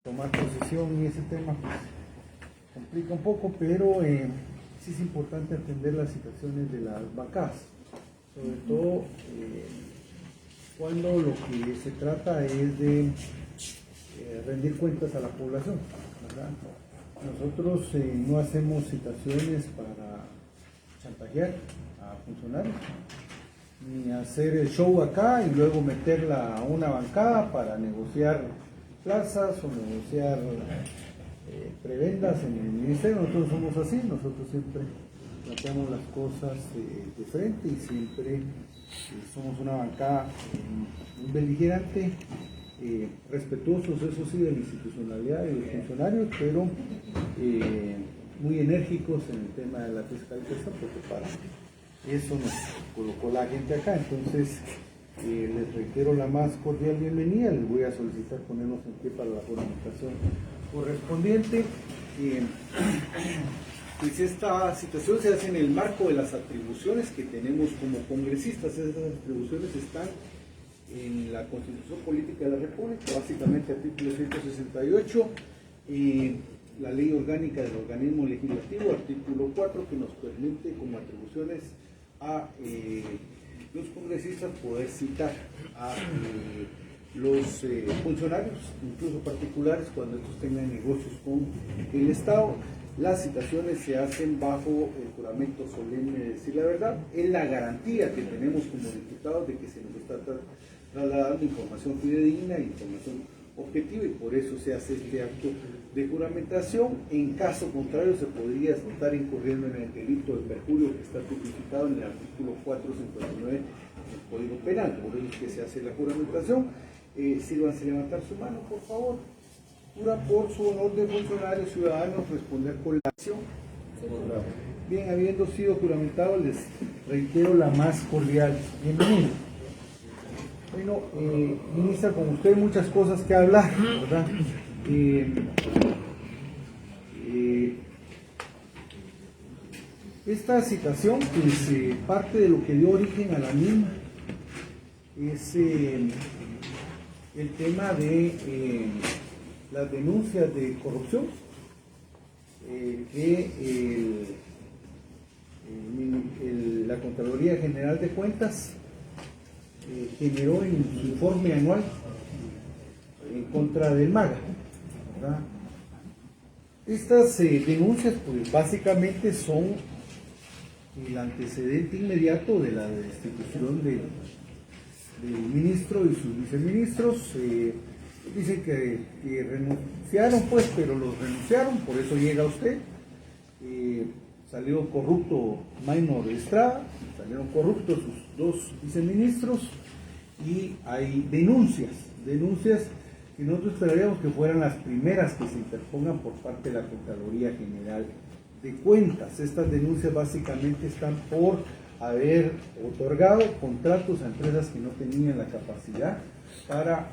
tomar posesión y ese tema pues, complica un poco, pero sí es importante entender las situaciones de las bancadas, sobre todo cuando lo que se trata es de rendir cuentas a la población, ¿verdad? Nosotros no hacemos citaciones para chantajear a funcionarios, ni hacer el show acá y luego meterla a una bancada para negociar plazas o negociar prebendas en el ministerio. Nosotros somos así, nosotros siempre planteamos las cosas de frente y siempre somos una bancada muy beligerante, respetuosos, eso sí, de la institucionalidad de los funcionarios, pero muy enérgicos en el tema de la fiscalización, porque para eso nos colocó la gente acá. Entonces les reitero la más cordial bienvenida, les voy a solicitar ponernos en pie para la juramentación correspondiente. Pues esta situación se hace en el marco de las atribuciones que tenemos como congresistas. Esas atribuciones están en la Constitución Política de la República, básicamente artículo 168, y la Ley Orgánica del Organismo Legislativo, artículo 4, que nos permite como atribuciones a los congresistas poder citar a los funcionarios, incluso particulares, cuando estos tengan negocios con el Estado. Las citaciones se hacen bajo el juramento solemne de decir la verdad. Es la garantía que tenemos como diputados de que se nos está trasladando información fidedigna, información objetiva, y por eso se hace este acto de juramentación. En caso contrario, se podría estar incurriendo en el delito de perjurio, que está tipificado en el artículo 459 del Código Penal. Por eso es que se hace la juramentación. Sírvanse levantar su mano, por favor. Jura por su honor de funcionarios ciudadanos responder con la acción. Bien, habiendo sido juramentado, les reitero la más cordial bienvenida. Bueno, ministra, con usted muchas cosas que hablar, ¿verdad? Esta situación, pues parte de lo que dio origen a la misma es el tema de las denuncias de corrupción que la Contraloría General de Cuentas generó en su informe anual en contra del MAGA, ¿verdad? Estas denuncias pues básicamente son el antecedente inmediato de la destitución del ministro y sus viceministros. Dicen que renunciaron pues, pero los renunciaron, por eso llega usted. Salió corrupto Maynor Estrada, salieron corruptos sus dos viceministros, y hay denuncias que nosotros esperaríamos que fueran las primeras que se interpongan por parte de la Contraloría General de Cuentas. Estas denuncias básicamente están por haber otorgado contratos a empresas que no tenían la capacidad para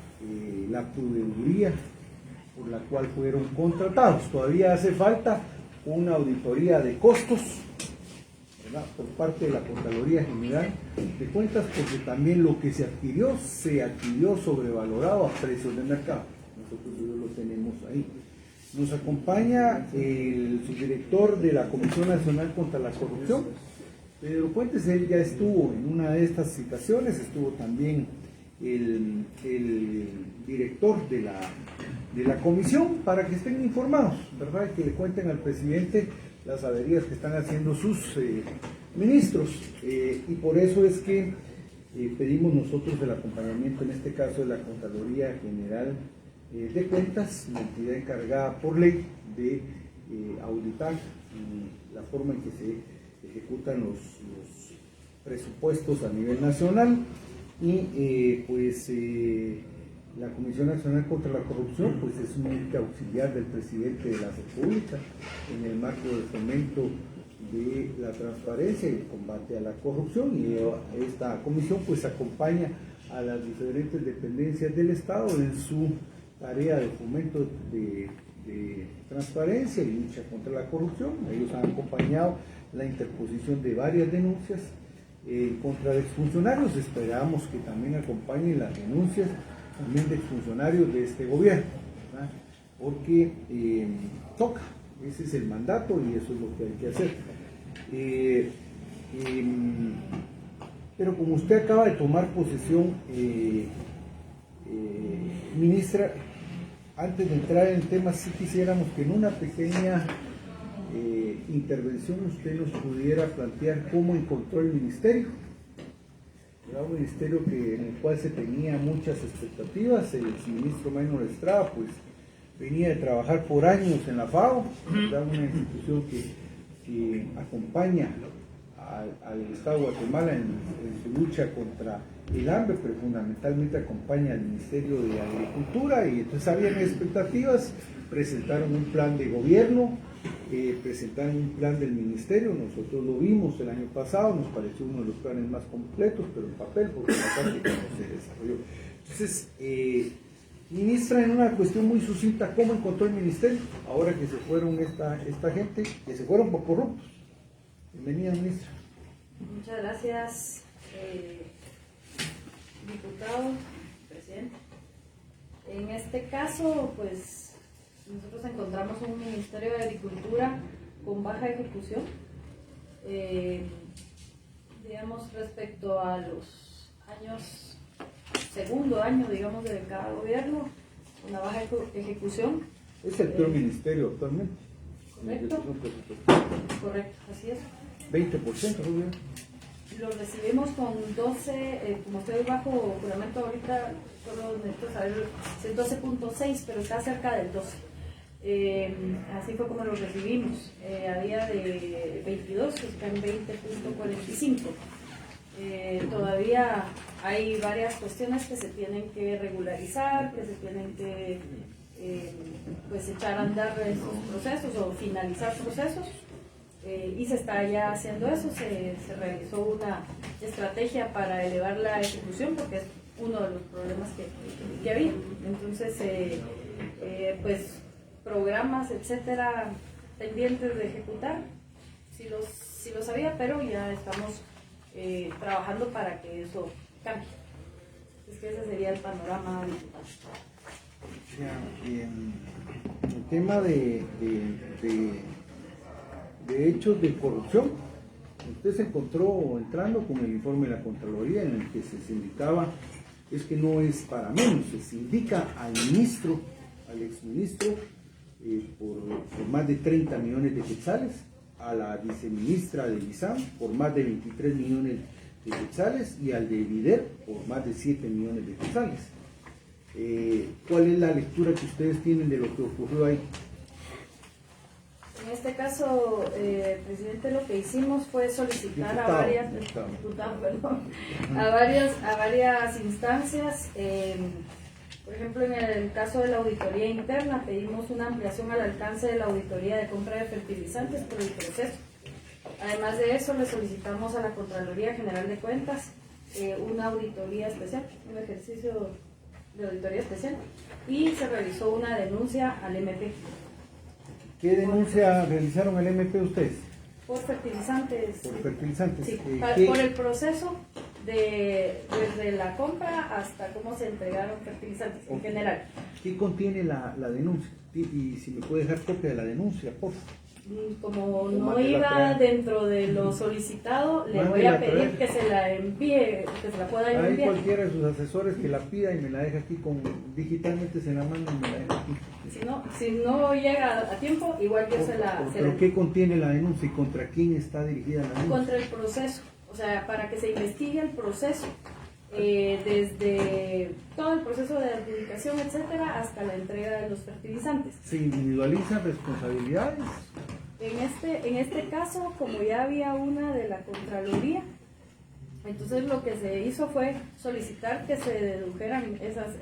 la proveeduría por la cual fueron contratados. Todavía hace falta una auditoría de costos, ¿verdad?, por parte de la Contraloría General de Cuentas, porque también lo que se adquirió sobrevalorado a precios de mercado. Nosotros lo tenemos ahí. Nos acompaña el subdirector de la Comisión Nacional contra la Corrupción, Pedro Puentes. Él ya estuvo en una de estas citaciones, estuvo también el director de la comisión, para que estén informados, ¿verdad?, que le cuenten al presidente las averías que están haciendo sus ministros, y por eso es que pedimos nosotros el acompañamiento, en este caso de la Contraloría General de Cuentas, la entidad encargada por ley de auditar la forma en que se ejecutan los presupuestos a nivel nacional. Y la Comisión Nacional contra la Corrupción pues es un ente auxiliar del presidente de la República en el marco del fomento de la transparencia y el combate a la corrupción, y esta comisión pues acompaña a las diferentes dependencias del Estado en su tarea de fomento de transparencia y lucha contra la corrupción. Ellos han acompañado la interposición de varias denuncias contra exfuncionarios. Esperamos que también acompañen las denuncias también de exfuncionarios de este gobierno, ¿verdad? porque toca, ese es el mandato y eso es lo que hay que hacer. Pero como usted acaba de tomar posesión, ministra, antes de entrar en el tema, sí quisiéramos que en una pequeña intervención usted nos pudiera plantear cómo encontró el ministerio. Era un ministerio en el cual se tenía muchas expectativas. El exministro Maynor Estrada pues venía de trabajar por años en la FAO, una institución que acompaña al Estado de Guatemala en su lucha contra el hambre, pero fundamentalmente acompaña al Ministerio de Agricultura, y entonces habían expectativas, presentaron un plan de gobierno, presentaron un plan del ministerio, nosotros lo vimos el año pasado, nos pareció uno de los planes más completos, pero en papel, porque en la práctica no se desarrolló. Entonces, ministra, en una cuestión muy sucinta, ¿cómo encontró el ministerio ahora que se fueron esta gente, que se fueron por corruptos? Bienvenida, ministra. Muchas gracias, diputado, presidente. En este caso, pues, nosotros encontramos un Ministerio de Agricultura con baja ejecución, digamos, respecto a los años, segundo año, digamos, de cada gobierno, una baja ejecución. Es el peor ministerio actualmente. Correcto. Correcto, así es. 20%, ¿no? Lo recibimos con 12, como estoy bajo juramento ahorita, solo necesito saber si es 12.6, pero está cerca del 12. Así fue como lo recibimos. Había de 22, que está en 20.45. Todavía hay varias cuestiones que se tienen que regularizar, que se tienen que pues echar a andar esos procesos o finalizar procesos. Y se está ya haciendo eso, se realizó una estrategia para elevar la ejecución porque es uno de los problemas que había. Entonces, pues programas, etcétera, pendientes de ejecutar, sí los había, pero ya estamos trabajando para que eso cambie. Es que ese sería el panorama. El tema de hechos de corrupción, usted se encontró entrando con el informe de la Contraloría en el que se indicaba, es que no es para menos, se indica al ministro, al exministro, por más de 30 millones de quetzales, a la viceministra de ISAM por más de 23 millones de quetzales y al de Vider por más de 7 millones de quetzales. ¿Cuál es la lectura que ustedes tienen de lo que ocurrió ahí? En este caso, presidente, lo que hicimos fue solicitar a varias instancias. Por ejemplo, en el caso de la auditoría interna, pedimos una ampliación al alcance de la auditoría de compra de fertilizantes por el proceso. Además de eso, le solicitamos a la Contraloría General de Cuentas una auditoría especial, un ejercicio de auditoría especial, y se realizó una denuncia al MP. ¿Qué denuncia realizaron el MP ustedes? Por fertilizantes. Por fertilizantes. Sí, por el proceso desde la compra hasta cómo se entregaron fertilizantes en general. ¿Qué contiene la denuncia? Y si me puede dejar copia de la denuncia, por favor. Como no iba dentro de lo solicitado, le voy a pedir que se la envíe, que se la pueda enviar. Hay cualquiera de sus asesores que la pida y me la deja aquí, digitalmente se la manda y me la deja aquí. Si no llega a tiempo, igual yo se la... ¿Pero qué contiene la denuncia y contra quién está dirigida la denuncia? Contra el proceso, o sea, para que se investigue el proceso, desde todo el proceso de adjudicación, etcétera, hasta la entrega de los fertilizantes. ¿Se individualizan responsabilidades? En este caso, como ya había una de la Contraloría, entonces lo que se hizo fue solicitar que se dedujeran esas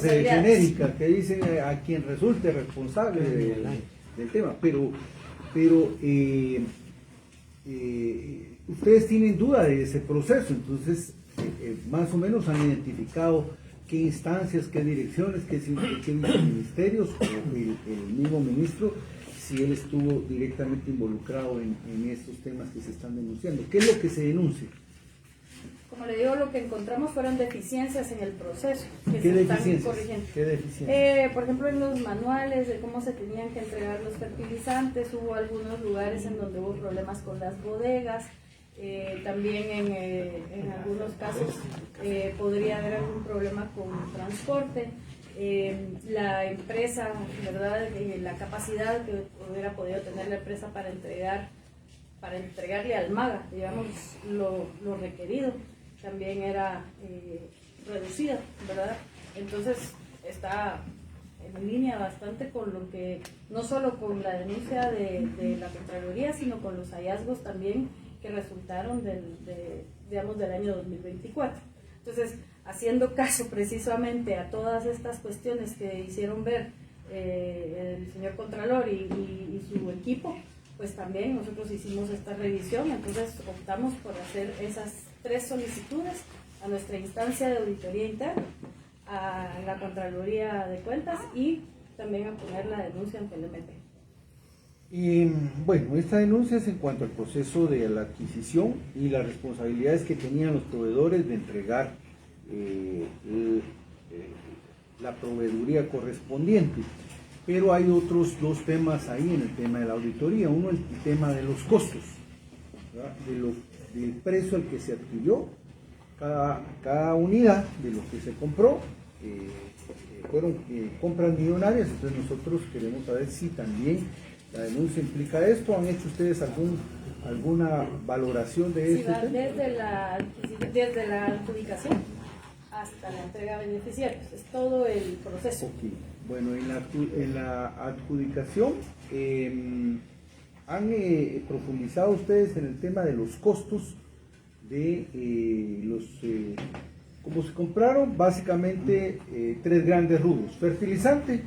genéricas que dicen a quien resulte responsable del tema, pero ustedes tienen duda de ese proceso, entonces más o menos han identificado qué instancias, qué direcciones, qué ministerios o el mismo ministro, si él estuvo directamente involucrado en estos temas que se están denunciando. ¿Qué es lo que se denuncia? Como le digo, lo que encontramos fueron deficiencias en el proceso. Que ¿Qué se están deficiencias? corrigiendo. ¿Qué deficiencias? Por ejemplo, en los manuales de cómo se tenían que entregar los fertilizantes, hubo algunos lugares en donde hubo problemas con las bodegas. También en algunos casos podría haber algún problema con transporte. La empresa, ¿verdad? La capacidad que hubiera podido tener la empresa para entregarle al MAGA, digamos, lo requerido, también era reducida, ¿verdad? Entonces está en línea bastante con lo que, no solo con la denuncia de la Contraloría, sino con los hallazgos también que resultaron del año 2024. Entonces, haciendo caso precisamente a todas estas cuestiones que hicieron ver el señor Contralor y su equipo, pues también nosotros hicimos esta revisión. Entonces optamos por hacer esas 3 solicitudes a nuestra instancia de auditoría interna, a la Contraloría de Cuentas y también a poner la denuncia ante el MP. Y bueno, esta denuncia es en cuanto al proceso de la adquisición y las responsabilidades que tenían los proveedores de entregar la proveeduría correspondiente. Pero hay otros 2 temas ahí en el tema de la auditoría. Uno, el tema de los costos, ¿verdad? Del precio al que se adquirió cada unidad de lo que se compró. Fueron compras millonarias. Entonces nosotros queremos saber si también la denuncia implica esto. ¿Han hecho ustedes alguna valoración de Sí, este va tema? desde la adjudicación hasta la entrega a beneficiarios, es todo el proceso. Okay. Bueno, en la adjudicación, ¿han profundizado ustedes en el tema de los costos de como se compraron? Básicamente 3 grandes rubros: fertilizante,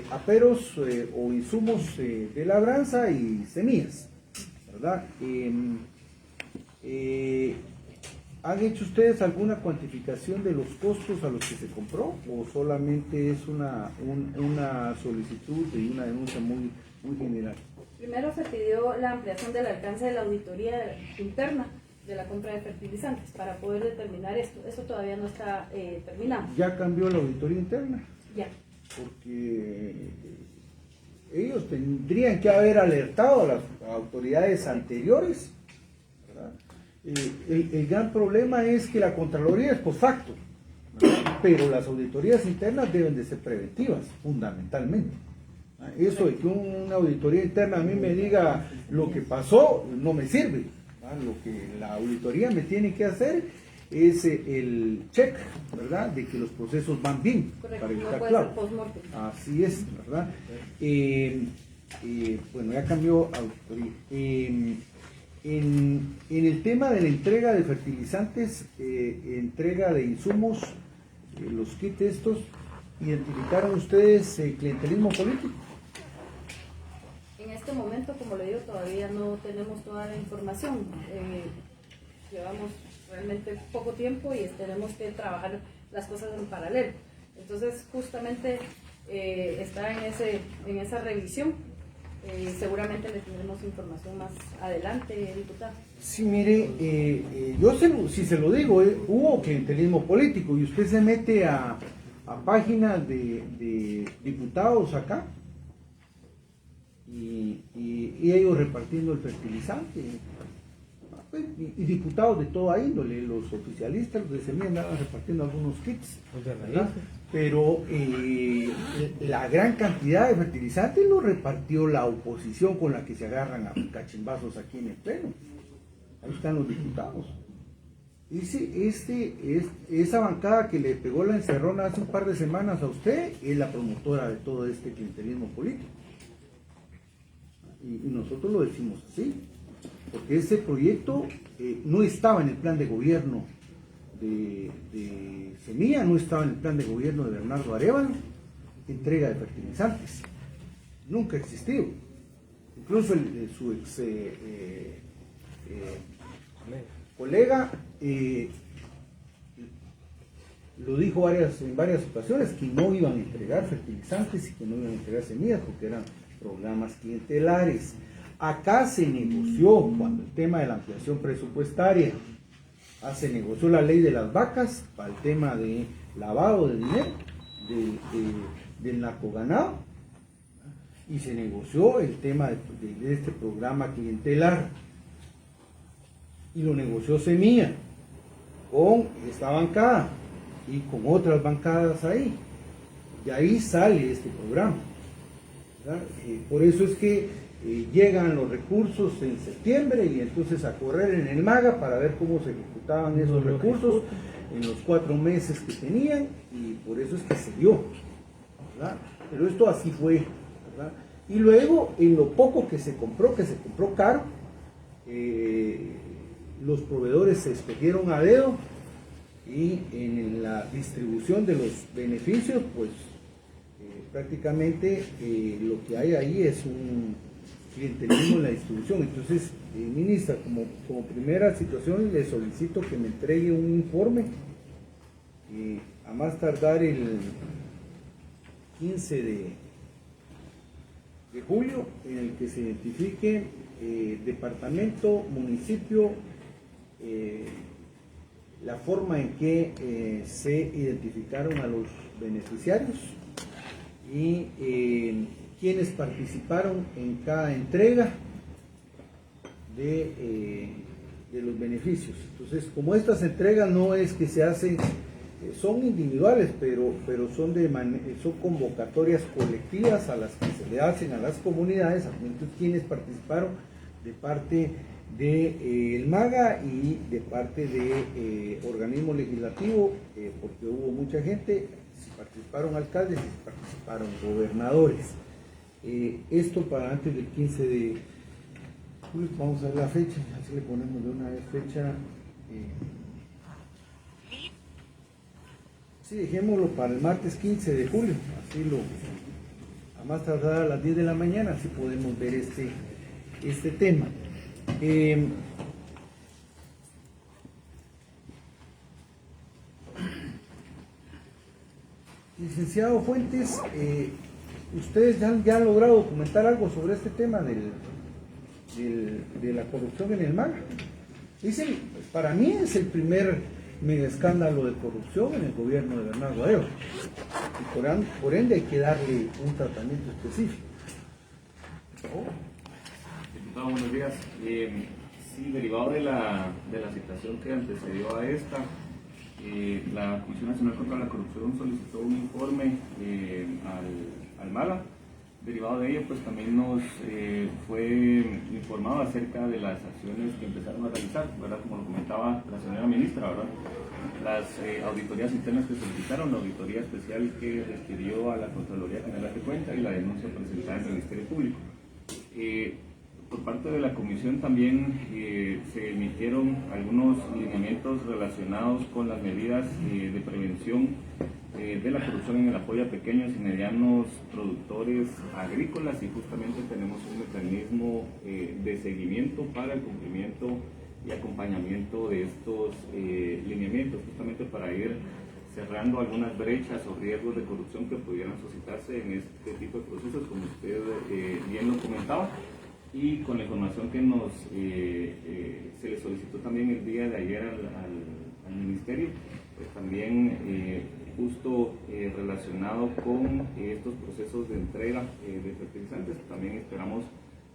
aperos o insumos de labranza y semillas, ¿verdad? ¿Han hecho ustedes alguna cuantificación de los costos a los que se compró o solamente es una solicitud y una denuncia muy general? Primero se pidió la ampliación del alcance de la auditoría interna de la compra de fertilizantes para poder determinar esto. Eso todavía no está terminado. ¿Ya cambió la auditoría interna? Ya. Porque ellos tendrían que haber alertado a las autoridades anteriores, ¿verdad? El gran problema es que la Contraloría es post facto, ¿verdad? Pero las auditorías internas deben de ser preventivas, fundamentalmente. Eso de que una auditoría interna a mí me diga lo que pasó no me sirve, ¿verdad? Lo que la auditoría me tiene que hacer es el check, ¿verdad? De que los procesos van bien. Correcto, para evitar no puede ser post-mortem. Así es, ¿verdad? Bueno, ya cambió auditoría. En el tema de la entrega de fertilizantes, entrega de insumos, los kits estos, ¿identificaron ustedes clientelismo político? En este momento, como le digo, todavía no tenemos toda la información. Llevamos realmente poco tiempo y tenemos que trabajar las cosas en paralelo. Entonces, justamente está en esa revisión. Seguramente le tendremos información más adelante, diputado. Sí, mire, si se lo digo, hubo clientelismo político y usted se mete a páginas de diputados acá y ellos repartiendo el fertilizante. Y diputados de toda índole, los oficialistas, los de semilla andaban repartiendo algunos kits, ¿verdad? Pero la gran cantidad de fertilizantes lo repartió la oposición con la que se agarran a cachimbazos aquí en el pleno. Ahí están los diputados. Esa bancada que le pegó la encerrona hace un par de semanas a usted es la promotora de todo este clientelismo político. Y nosotros lo decimos así. Porque ese proyecto no estaba en el plan de gobierno de Semilla, no estaba en el plan de gobierno de Bernardo Arévalo, entrega de fertilizantes. Nunca ha existido. Incluso su ex colega lo dijo en varias ocasiones, que no iban a entregar fertilizantes y que no iban a entregar semillas porque eran programas clientelares. Acá se negoció cuando el tema de la ampliación presupuestaria Se negoció la ley de las vacas para el tema de lavado de dinero del narcoganado, y se negoció el tema de este programa clientelar, y lo negoció Semilla con esta bancada y con otras bancadas ahí. De ahí sale este programa, ¿verdad? Por eso es que llegan los recursos en septiembre y entonces a correr en el MAGA para ver cómo se ejecutaban esos recursos en los 4 meses que tenían, y por eso es que se dio, ¿verdad? Pero esto así fue, ¿verdad? Y luego, en lo poco que se compró caro, los proveedores se escogieron a dedo, y en la distribución de los beneficios, pues prácticamente lo que hay ahí es un clientelismo en la distribución. Entonces, ministra, como primera situación, le solicito que me entregue un informe a más tardar el 15 de julio, en el que se identifique departamento, municipio, la forma en que se identificaron a los beneficiarios y quienes participaron en cada entrega de los beneficios. Entonces, como estas entregas no es que se hacen, son individuales, pero son convocatorias colectivas a las que se le hacen a las comunidades. Entonces, quienes participaron de parte del MAGA y de parte de organismo legislativo, porque hubo mucha gente, si participaron alcaldes, si participaron gobernadores. Esto para antes del 15 de julio. Vamos a ver la fecha, así le ponemos de una vez fecha. Sí, dejémoslo para el martes 15 de julio, así a más tardar a las 10 de la mañana, así podemos ver este tema. Licenciado Fuentes, ¿ustedes ya han logrado documentar algo sobre este tema de la corrupción en el MAGA? Dicen, para mí es el primer mega escándalo de corrupción en el gobierno de Bernardo Arevalo, y por ende hay que darle un tratamiento específico. Diputado, buenos días. Sí, derivado de la situación que antecedió a esta, la Comisión Nacional contra la Corrupción solicitó un informe al MAGA. Derivado de ello, pues también nos fue informado acerca de las acciones que empezaron a realizar, ¿verdad? Como lo comentaba la señora ministra, ¿verdad? Las auditorías internas que solicitaron, la auditoría especial que requirió a la Contraloría General de Cuentas y la denuncia presentada en el Ministerio Público. Por parte de la Comisión también se emitieron algunos lineamientos relacionados con las medidas de prevención de la corrupción en el apoyo a pequeños y medianos productores agrícolas, y justamente tenemos un mecanismo de seguimiento para el cumplimiento y acompañamiento de estos lineamientos, justamente para ir cerrando algunas brechas o riesgos de corrupción que pudieran suscitarse en este tipo de procesos, como usted bien lo comentaba. Y con la información que se le solicitó también el día de ayer al Ministerio, pues también justo relacionado con estos procesos de entrega de fertilizantes, también esperamos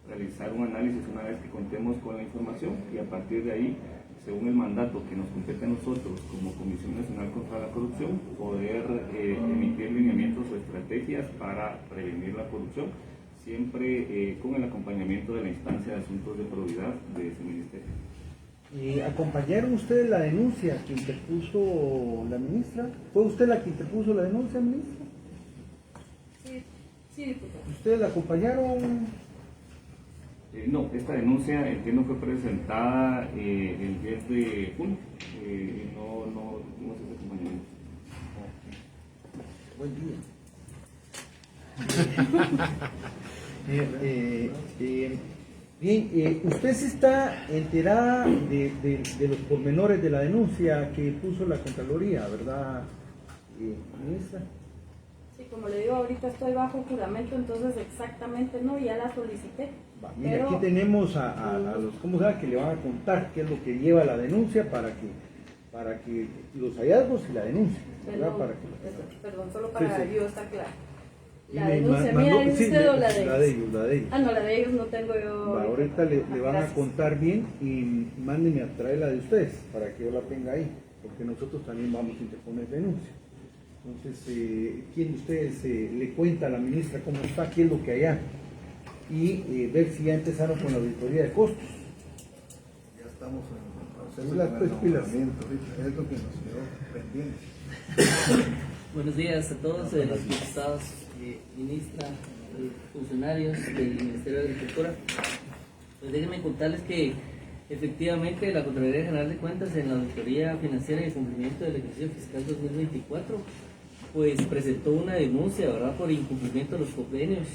realizar un análisis una vez que contemos con la información, y a partir de ahí, según el mandato que nos compete a nosotros como Comisión Nacional contra la Corrupción, poder emitir lineamientos o estrategias para prevenir la corrupción, siempre con el acompañamiento de la instancia de asuntos de probidad de ese ministerio. ¿Acompañaron ustedes la denuncia que interpuso la ministra? ¿Fue usted la que interpuso la denuncia, ministra? Sí, diputado. ¿Ustedes la acompañaron? No, esta denuncia entiendo fue presentada el 10 de junio, no se hace acompañamiento. Buen día. Bien, usted sí está enterada de los pormenores de la denuncia que puso la Contraloría, ¿verdad, ministra? Sí, como le digo, ahorita estoy bajo juramento, entonces exactamente no, ya la solicité. Mira, aquí tenemos a los, ¿cómo se llama?, que le van a contar qué es lo que lleva la denuncia para que para que los hallazgos y la denuncia, ¿verdad? Perdón, solo para Sí. yo estar claro. Y ¿La me denuncia mandó- mía de sí, usted o la de ellos? La de ellos, la de ellos. Ah, no, la de ellos no tengo yo. Va, ahorita le van a Gracias. contar bien y mándenme a traer la de ustedes para que yo la tenga ahí, porque nosotros también vamos a interponer denuncia. Entonces, ¿quién de ustedes le cuenta a la ministra cómo está, qué es lo que hay allá? Y ver si ya empezaron con la auditoría de costos. Ya estamos en el proceso Sí, las de tres pilas. nombramiento, es lo que nos quedó pendiente. Buenos días a todos, los diputados, ministra, funcionarios del Ministerio de Agricultura. Pues déjenme contarles que efectivamente la Contraloría General de Cuentas en la auditoría financiera y el cumplimiento del ejercicio fiscal 2024 pues presentó una denuncia, ¿verdad?, por incumplimiento de los convenios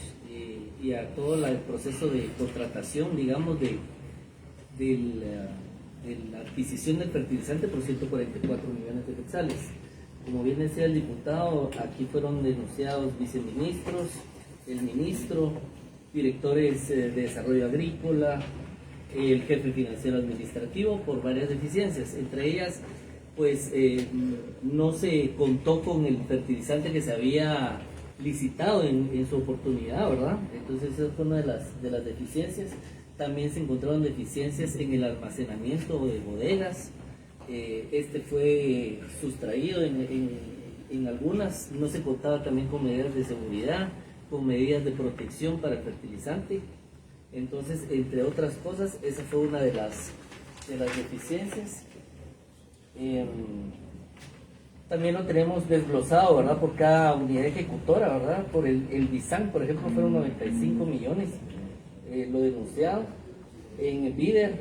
y a todo el proceso de contratación, digamos, de la adquisición del fertilizante por 144 millones de quetzales. Como bien decía el diputado, aquí fueron denunciados viceministros, el ministro, directores de desarrollo agrícola, el jefe financiero administrativo por varias deficiencias. Entre ellas, pues no se contó con el fertilizante que se había licitado en su oportunidad, ¿verdad? Entonces esa fue una de las deficiencias. También se encontraron deficiencias en el almacenamiento de bodegas. Este fue sustraído en algunas, no se contaba también con medidas de seguridad, con medidas de protección para el fertilizante. Entonces, entre otras cosas, esa fue una de las deficiencias. También lo tenemos desglosado, ¿verdad?, por cada unidad ejecutora, ¿verdad? Por el BISAN, por ejemplo, fueron 95 millones, lo denunciado. En el BIDER,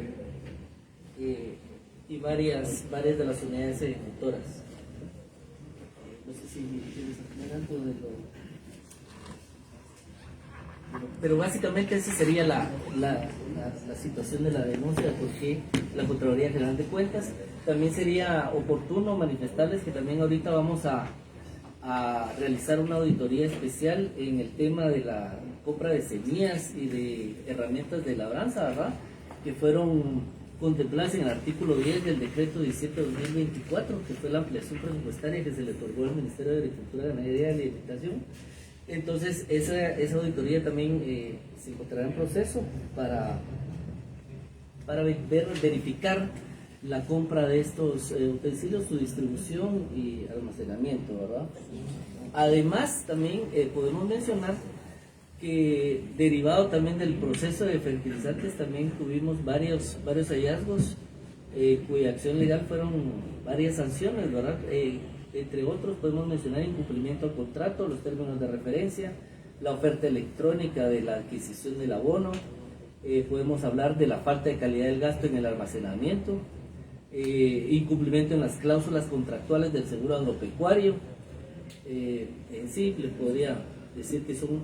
y varias de las unidades ejecutoras. No sé si quieres tener algo de lo... Pero básicamente esa sería la situación de la denuncia, porque la Contraloría General de Cuentas. También sería oportuno manifestarles que también ahorita vamos a realizar una auditoría especial en el tema de la compra de semillas y de herramientas de labranza, ¿verdad?, que fueron contempladas en el artículo 10 del decreto 17/2024, que fue la ampliación presupuestaria que se le otorgó al Ministerio de Agricultura, Ganadería y Alimentación. Entonces esa auditoría también se encontrará en proceso para verificar la compra de estos utensilios, su distribución y almacenamiento, ¿verdad? Además, también podemos mencionar que derivado también del proceso de fertilizantes también tuvimos varios hallazgos cuya acción legal fueron varias sanciones, ¿verdad? Entre otros podemos mencionar incumplimiento al contrato, los términos de referencia, la oferta electrónica de la adquisición del abono, podemos hablar de la falta de calidad del gasto en el almacenamiento, incumplimiento en las cláusulas contractuales del seguro agropecuario. En sí, le podría decir que son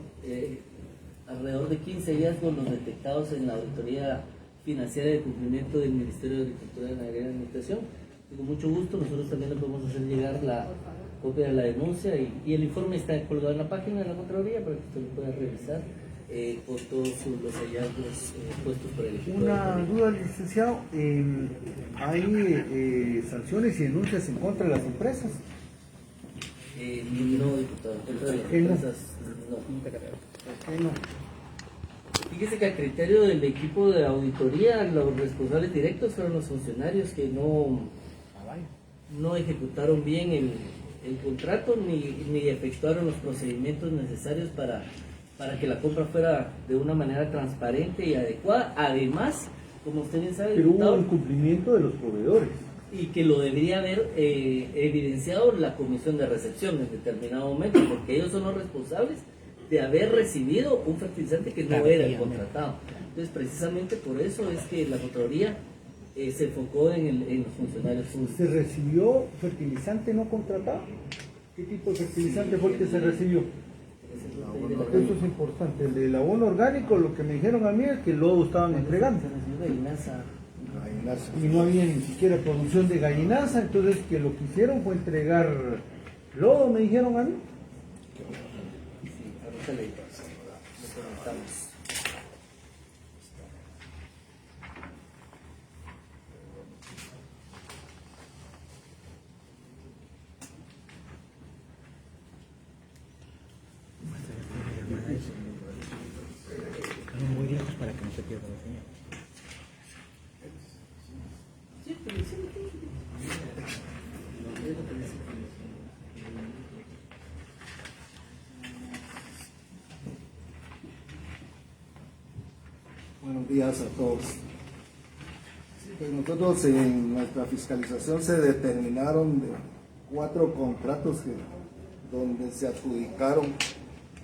alrededor de 15 hallazgos los detectados en la auditoría financiera de cumplimiento del Ministerio de Agricultura, Ganadería y Alimentación. Y con mucho gusto nosotros también le podemos hacer llegar la copia de la denuncia y el informe está colgado en la página de la Contraloría para que usted lo pueda revisar con todos los hallazgos puestos por el equipo. Una duda, licenciado, ¿hay sanciones y denuncias en contra de las empresas? No, diputado, en contra de las ¿Por qué no? empresas, no. ¿Por qué no? Fíjese que a criterio del equipo de auditoría, los responsables directos fueron los funcionarios que no ejecutaron bien el contrato ni efectuaron los procedimientos necesarios para que la compra fuera de una manera transparente y adecuada. Además, como usted bien sabe, Pero hubo diputado, un cumplimiento de los proveedores. y que lo debería haber evidenciado la comisión de recepción en determinado momento, porque ellos son los responsables de haber recibido un fertilizante que no era el contratado. Entonces, precisamente por eso es que la Contraloría se enfocó en los funcionarios públicos. ¿Se recibió fertilizante no contratado? ¿Qué tipo de fertilizante fue el que se recibió? Eso es importante. El del abono orgánico, lo que me dijeron a mí es que el lodo estaban entregando. Y no había ni siquiera producción de gallinaza, entonces que lo que hicieron fue entregar lodo, me dijeron a mí. Sí, ahorita le preguntamos. Muy lejos para que no se pierda la señal. Buenos días a todos. Pues nosotros en nuestra fiscalización se determinaron de 4 contratos donde se adjudicaron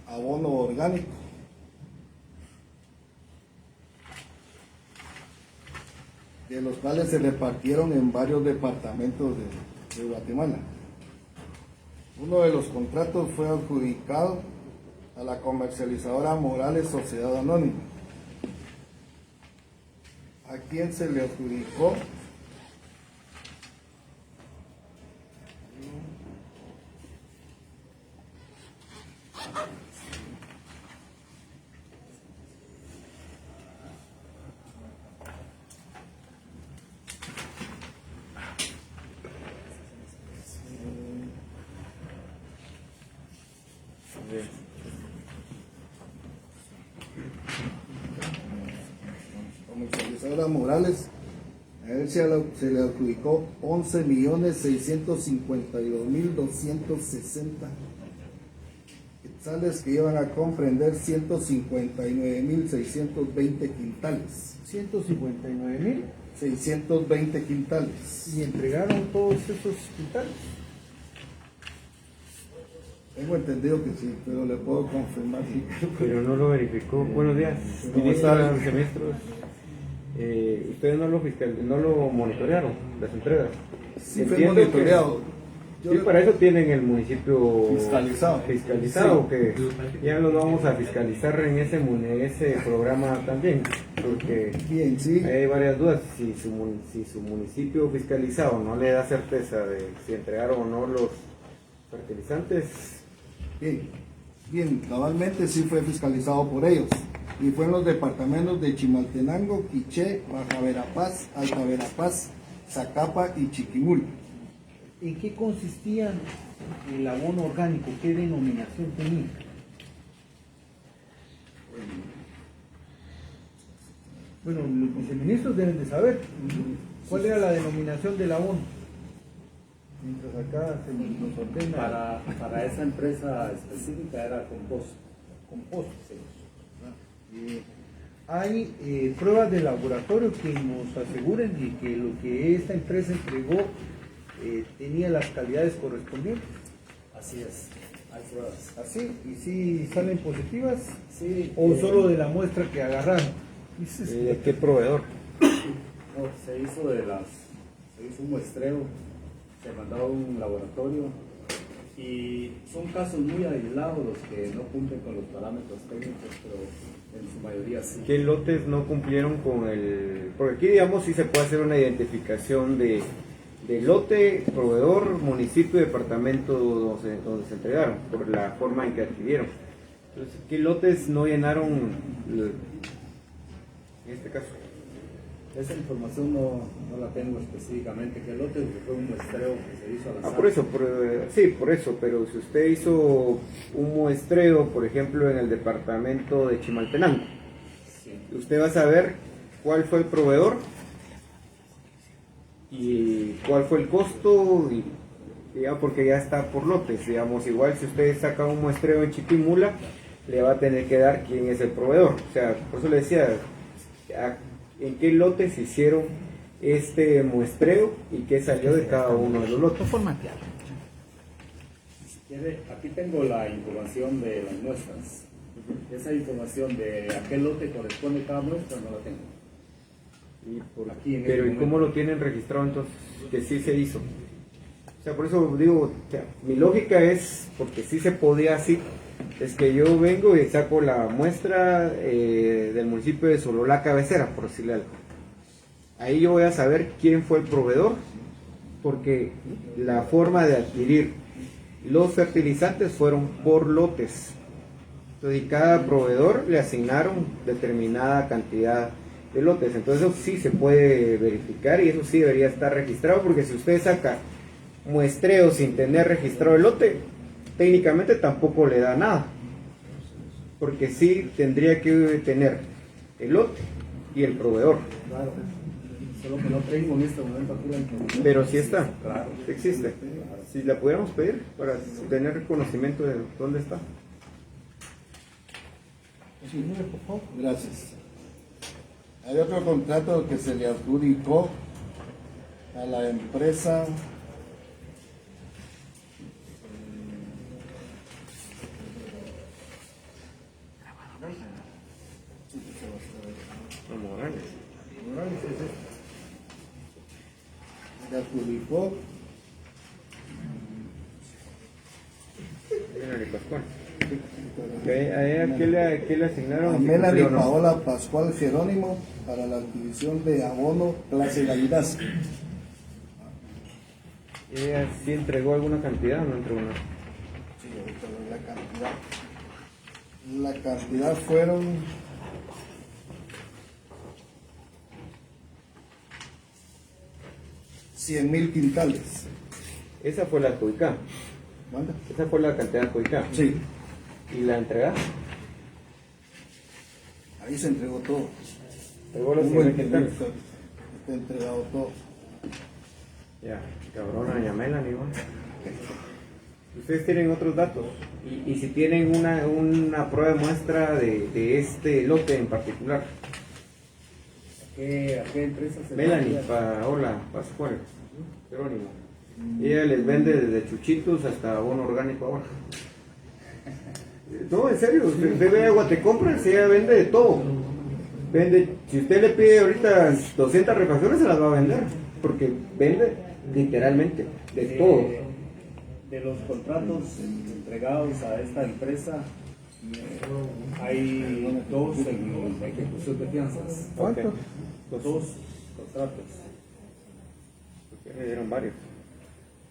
abono orgánico. De los cuales se repartieron en varios departamentos de Guatemala. Uno de los contratos fue adjudicado a la comercializadora Morales Sociedad Anónima. ¿A quién se le adjudicó? Comercializadora Morales, a él se le adjudicó 11.652.260 quetzales que iban a comprender 159.620 quintales. 159,000 620 quintales. y entregaron todos esos quintales. Tengo entendido que sí, pero le puedo confirmar. Pero no lo verificó. Buenos días, ¿Cómo ministros, están? semestres. Ustedes no lo monitorearon, las entregas. Sí, fue Entiendo que- monitoreado. Yo Sí, le- para eso tienen el municipio Fiscalizado. fiscalizado, Sí. que ya lo vamos a fiscalizar en ese programa también, porque Bien, sí. hay varias dudas. Si su municipio fiscalizado no le da certeza de si entregaron o no los fertilizantes, Bien, bien, cabalmente sí fue fiscalizado por ellos y fue en los departamentos de Chimaltenango, Quiché, Baja Verapaz, Alta Verapaz, Zacapa y Chiquimula. ¿En qué consistía el abono orgánico? ¿Qué denominación tenía? Bueno, los viceministros deben de saber cuál era la denominación del abono. Mientras acá se nos ordena Para esa empresa específica era compost. compost. Hay pruebas de laboratorio que nos aseguren de que lo que esta empresa entregó tenía las calidades correspondientes. Así es, hay pruebas. ¿Así? ¿Y si salen positivas? Sí, ¿O solo de la muestra que agarraron? Dices, ¿de qué proveedor? no, se hizo un muestreo, se mandó a un laboratorio y son casos muy aislados los que no cumplen con los parámetros técnicos, pero en su mayoría sí. ¿Qué lotes no cumplieron con el...? Porque aquí, digamos, sí se puede hacer una identificación de lote, proveedor, municipio, departamento donde se entregaron, por la forma en que adquirieron. Entonces, ¿qué lotes no llenaron en este caso? Esa información no la tengo específicamente, que lote fue un muestreo que se hizo al azar. Por eso, sí, por eso, pero si usted hizo un muestreo, por ejemplo, en el departamento de Chimaltenango, Sí. usted va a saber cuál fue el proveedor y cuál fue el costo, y ya, porque ya está por lotes, digamos. Igual si usted saca un muestreo en Chiquimula, le va a tener que dar quién es el proveedor. O sea, por eso le decía, en qué lotes hicieron este muestreo y qué salió de cada uno de los lotes. Si quiere, aquí tengo la información de las muestras. Esa información de a qué lote corresponde cada muestra no la tengo. Aquí en Pero este ¿y cómo momento. lo tienen registrado entonces? Que sí se hizo. O sea, por eso digo, o sea, mi lógica es, porque sí se podía así, es que yo vengo y saco la muestra del municipio de Sololá Cabecera, por decirle algo. Ahí yo voy a saber quién fue el proveedor, porque la forma de adquirir los fertilizantes fueron por lotes. Entonces, y cada proveedor le asignaron determinada cantidad de lotes. Entonces, eso sí se puede verificar y eso sí debería estar registrado, porque si usted saca muestreo sin tener registrado el lote, técnicamente tampoco le da nada. porque sí tendría que tener el lote y el proveedor. Claro, solo que no tengo en este momento aquí la información. Pero sí está, Claro. existe. Si la pudiéramos pedir para tener conocimiento de dónde está. Gracias. Hay otro contrato que se le adjudicó a la empresa Morales. se le adjudicó Pascual. ¿Qué le asignaron? a Melanie Paola Pascual Jerónimo para la adquisición de abono clase gallinazo. ¿Ella sí entregó alguna cantidad o no entregó nada? Sí, ahorita doy la cantidad. La cantidad fueron 100,000 quintales. Esa fue la adjudicada. ¿Manda? Esa fue la cantidad adjudicada. Sí, ¿Y la entregada? ahí se entregó todo. Entregó los Un 100,000 buen quintales. está entregado todo. Ya, cabrona, doña Melanie, ¿no? Ustedes tienen otros datos. Y si tienen una prueba de muestra de este lote en particular. ¿A qué empresa se Melanie refiere? Paola Pascual Jerónimo. Ella les vende desde chuchitos hasta abono orgánico ahora. No, en serio, usted ve a Guatecompras, ella vende de todo. Vende, si usted le pide ahorita 200 refacciones, se las va a vender. Porque vende literalmente de todo. De los contratos entregados a esta empresa, hay dos en la ejecución de fianzas. ¿Cuántos? Dos contratos. Porque me dieron varios.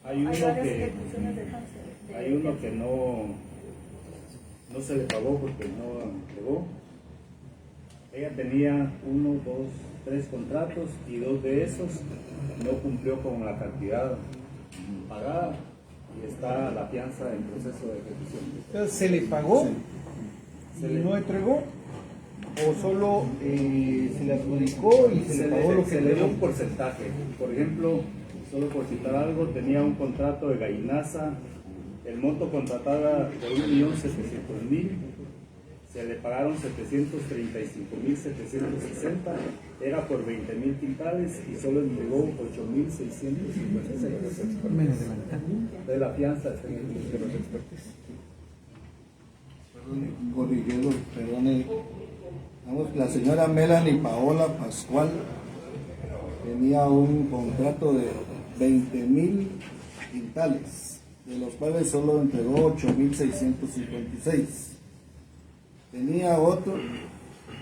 Hay uno Hay varias que ejecuciones de cáncer. hay uno que no se le pagó porque no entregó. Ella tenía 1, 2, 3 contratos y 2 de esos no cumplió con la cantidad pagada y está la fianza en proceso de ejecución. Entonces, ¿se le pagó Se y le- no entregó? ¿O solo se le adjudicó y se le pagó lo que se le dio entregó? un porcentaje. Por ejemplo, solo por citar algo, tenía un contrato de gallinaza, el monto contratado era de 1.700.000, se le pagaron 735.760, era por 20,000 quintales y solo entregó 8.656. De la fianza está en el de los expertos. Corrigiendo, perdone. Vamos, la señora Melanie Paola Pascual tenía un contrato de 20,000 quintales, de los cuales solo entregó 8.656. Tenía otro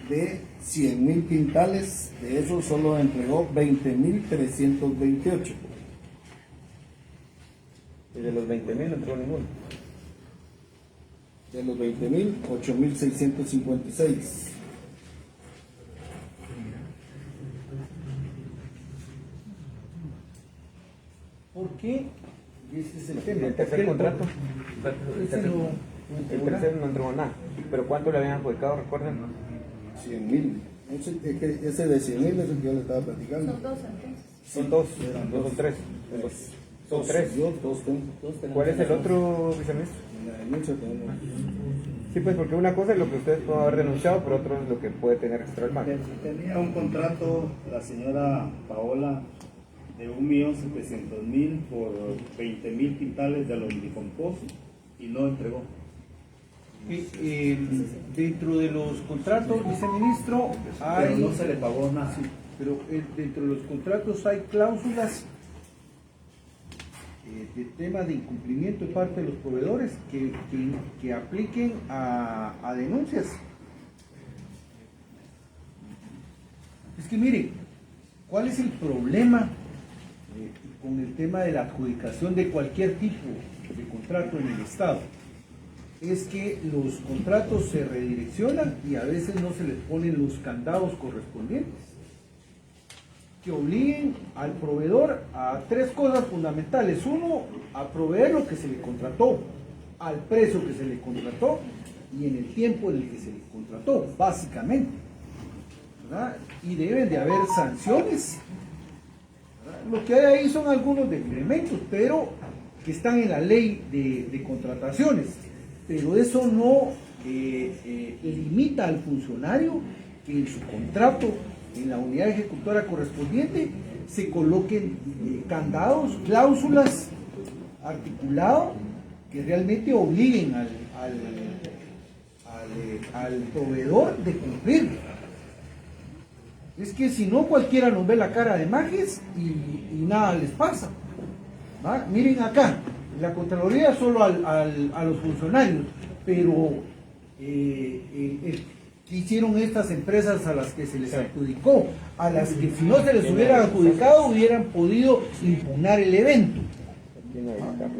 de 100,000 quintales, de esos solo entregó 20,328. Y de los 20,000 no entregó ninguno. De los 20,000, 8.656. ¿Por qué? Y ese es el tema. El ¿Por qué tercer contrato. Ese no El tercero no entregó nada. ¿Pero cuánto le habían adjudicado, recuerden? 100,000. Ese de 100,000 es el que yo le estaba platicando. Son dos entonces. Son dos, no son tres. Son tres. Yo dos tengo. ¿Cuál es el otro, viceministro? En la denuncia tenemos. Sí, pues porque una cosa es lo que ustedes pueden haber denunciado, pero otra es lo que puede tener extra el banco. Tenía un contrato la señora Paola de 1.700.000 por 20,000 quintales de lombricompost y no entregó. Dentro de los contratos, viceministro, hay, Pero no se le pagó nada. pero dentro de los contratos hay cláusulas de tema de incumplimiento de parte de los proveedores que apliquen a denuncias. Es que miren, ¿cuál es el problema con el tema de la adjudicación de cualquier tipo de contrato en el Estado? Es que los contratos se redireccionan y a veces no se les ponen los candados correspondientes que obliguen al proveedor a tres cosas fundamentales. Uno, a proveer lo que se le contrató, al precio que se le contrató y en el tiempo en el que se les contrató, básicamente, ¿verdad? Y deben de haber sanciones, ¿verdad? Lo que hay ahí son algunos decrementos, pero que están en la ley de contrataciones, pero eso no limita al funcionario que en su contrato, en la unidad ejecutora correspondiente, se coloquen candados, cláusulas, articulado, que realmente obliguen al proveedor de cumplir. Es que si no, cualquiera nos ve la cara de majes y nada les pasa. ¿Va? Miren acá, la Contraloría solo a los funcionarios, pero ¿qué hicieron estas empresas a las que se les adjudicó? A las que si no se les hubiera adjudicado hubieran podido impugnar el evento.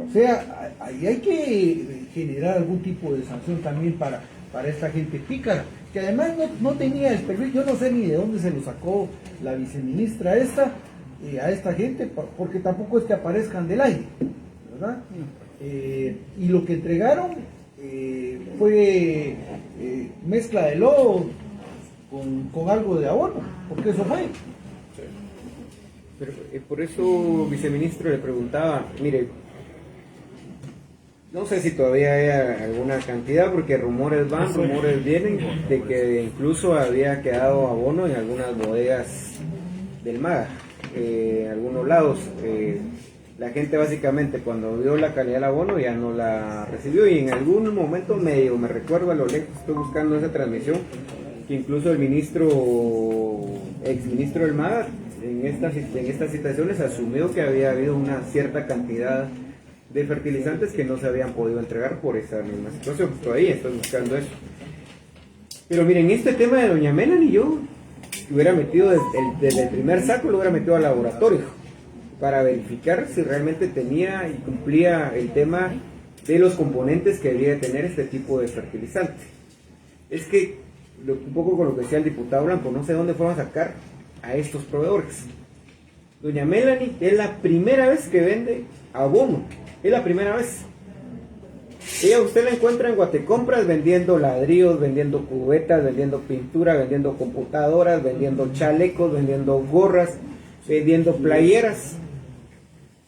O sea, ahí hay que generar algún tipo de sanción también para esta gente pícara, que además no tenía el perfil. Yo no sé ni de dónde se lo sacó la viceministra a esta gente, porque tampoco es que aparezcan del aire, ¿verdad? Y lo que entregaron fue mezcla de lodo con algo de abono, porque eso fue. Pero, por eso, viceministro, le preguntaba, mire, no sé si todavía hay alguna cantidad, porque rumores van, rumores vienen, de que incluso había quedado abono en algunas bodegas del MAGA, en algunos lados. La gente básicamente cuando vio la calidad del abono ya no la recibió, y en algún momento me recuerdo a lo lejos, estoy buscando esa transmisión, que incluso el exministro del MAGA en estas situaciones asumió que había habido una cierta cantidad de fertilizantes que no se habían podido entregar por esa misma situación. Todavía estoy buscando eso. Pero miren, este tema de doña Melanie, yo lo hubiera metido desde el primer saco, lo hubiera metido al laboratorio para verificar si realmente tenía y cumplía el tema de los componentes que debía tener este tipo de fertilizante. Es que, un poco con lo que decía el diputado Blanco, no sé dónde fueron a sacar a estos proveedores. Doña Melanie es la primera vez que vende abono, es la primera vez. Usted la encuentra en Guatecompras vendiendo ladrillos, vendiendo cubetas, vendiendo pintura, vendiendo computadoras, vendiendo chalecos, vendiendo gorras, vendiendo playeras.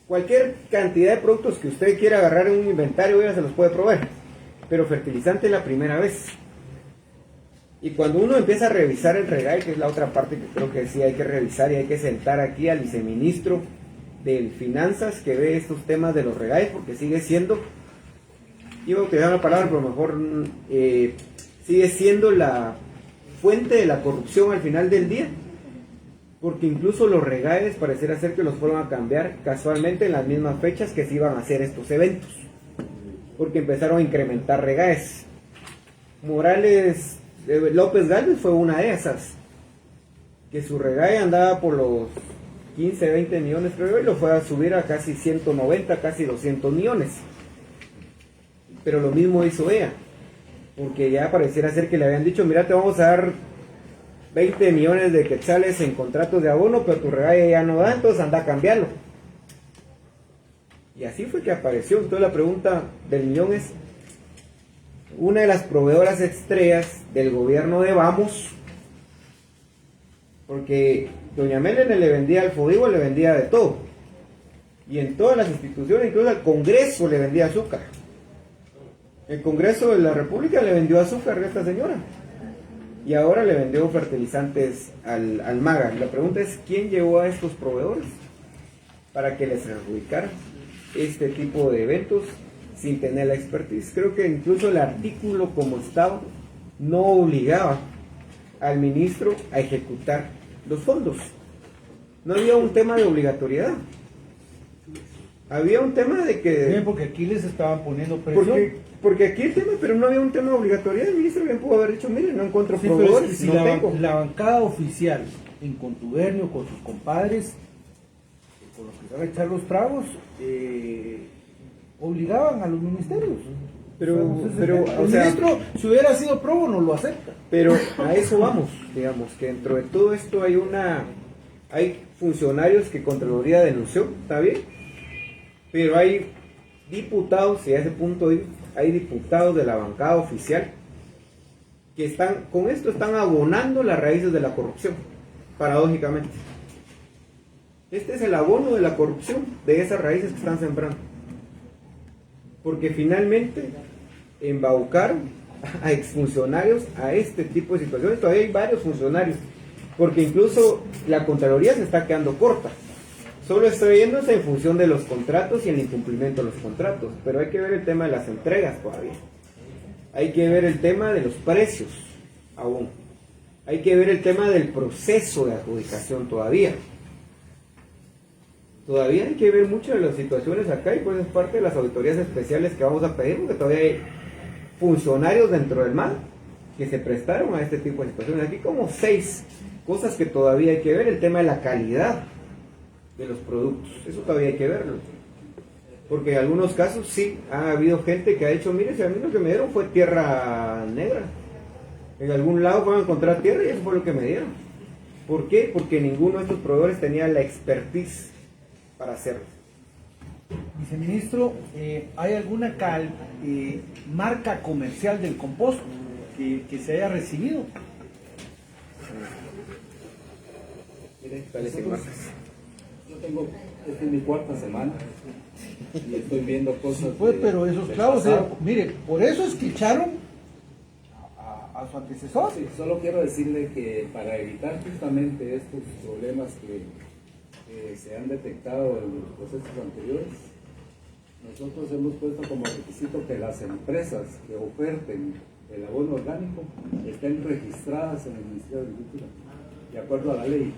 Cualquier cantidad de productos que usted quiera agarrar en un inventario, ya se los puede proveer. Pero fertilizante es la primera vez. Y cuando uno empieza a revisar el REGAE, que es la otra parte que creo que sí hay que revisar, y hay que sentar aquí al viceministro de Finanzas que ve estos temas de los REGAE, porque sigue siendo, iba a utilizar la palabra, pero mejor sigue siendo la fuente de la corrupción al final del día, porque incluso los REGAEs pareciera ser que los fueron a cambiar casualmente en las mismas fechas que se iban a hacer estos eventos, porque empezaron a incrementar REGAEs. López Gálvez fue una de esas, que su REGAE andaba por los 15, 20 millones creo, y lo fue a subir a casi 190, casi 200 millones. Pero lo mismo hizo ella, porque ya pareciera ser que le habían dicho, mira, te vamos a dar 20 millones de quetzales en contratos de abono, pero tu REGAE ya no da, entonces anda a cambiarlo. Y así fue que apareció. Entonces la pregunta del millón es, una de las proveedoras estrellas del gobierno de Vamos, porque doña Melanie le vendía al Fodivo, le vendía de todo, y en todas las instituciones, incluso al Congreso le vendía azúcar. El Congreso de la República le vendió azúcar a esta señora, y ahora le vendió fertilizantes al MAGA. La pregunta es, ¿quién llevó a estos proveedores para que les adjudicaran este tipo de eventos sin tener la expertise? Creo que incluso el artículo como estaba no obligaba al ministro a ejecutar los fondos. No había un tema de obligatoriedad. Había un tema de que... Sí, porque aquí les estaban poniendo presión. Porque aquí el tema, pero no había un tema de obligatoriedad. El ministro bien pudo haber dicho, miren, no encuentro proveedores, si no tengo. la bancada oficial, en contubernio con sus compadres, con los que se van a echar los tragos, obligaban a los ministerios. El ministro, si hubiera sido probo, no lo acepta. Pero a eso vamos, digamos, que dentro de todo esto hay funcionarios que Contraloría denunció, está bien, pero hay diputados, y a ese punto hay diputados de la bancada oficial que están, con esto están abonando las raíces de la corrupción, paradójicamente. Este es el abono de la corrupción, de esas raíces que están sembrando. Porque finalmente embaucaron a exfuncionarios a este tipo de situaciones. Todavía hay varios funcionarios, porque incluso la Contraloría se está quedando corta. Solo estoy yéndose en función de los contratos y el incumplimiento de los contratos, pero hay que ver el tema de las entregas todavía. Hay que ver el tema de los precios aún. Hay que ver el tema del proceso de adjudicación todavía. Todavía hay que ver muchas de las situaciones acá y pues es parte de las auditorías especiales que vamos a pedir, porque todavía hay funcionarios dentro del MAD que se prestaron a este tipo de situaciones. Aquí como 6 cosas que todavía hay que ver. El tema de la calidad de los productos, eso todavía hay que verlo. Porque en algunos casos sí ha habido gente que ha dicho, mire, si a mí lo que me dieron fue tierra negra. En algún lado fueron a encontrar tierra y eso fue lo que me dieron. ¿Por qué? Porque ninguno de estos proveedores tenía la expertise para hacerlo. Viceministro, ¿hay alguna marca comercial del compost que se haya recibido? Mire, Dale, sin marcas. yo tengo, esta es mi 4ª semana y estoy viendo cosas. Pues, pero esos del clavos, pasado. mire, por eso es que echaron a su antecesor. Sí, solo quiero decirle que para evitar justamente estos problemas que se han detectado en los procesos anteriores, nosotros hemos puesto como requisito que las empresas que oferten el abono orgánico estén registradas en el Ministerio de Agricultura, de acuerdo a la ley,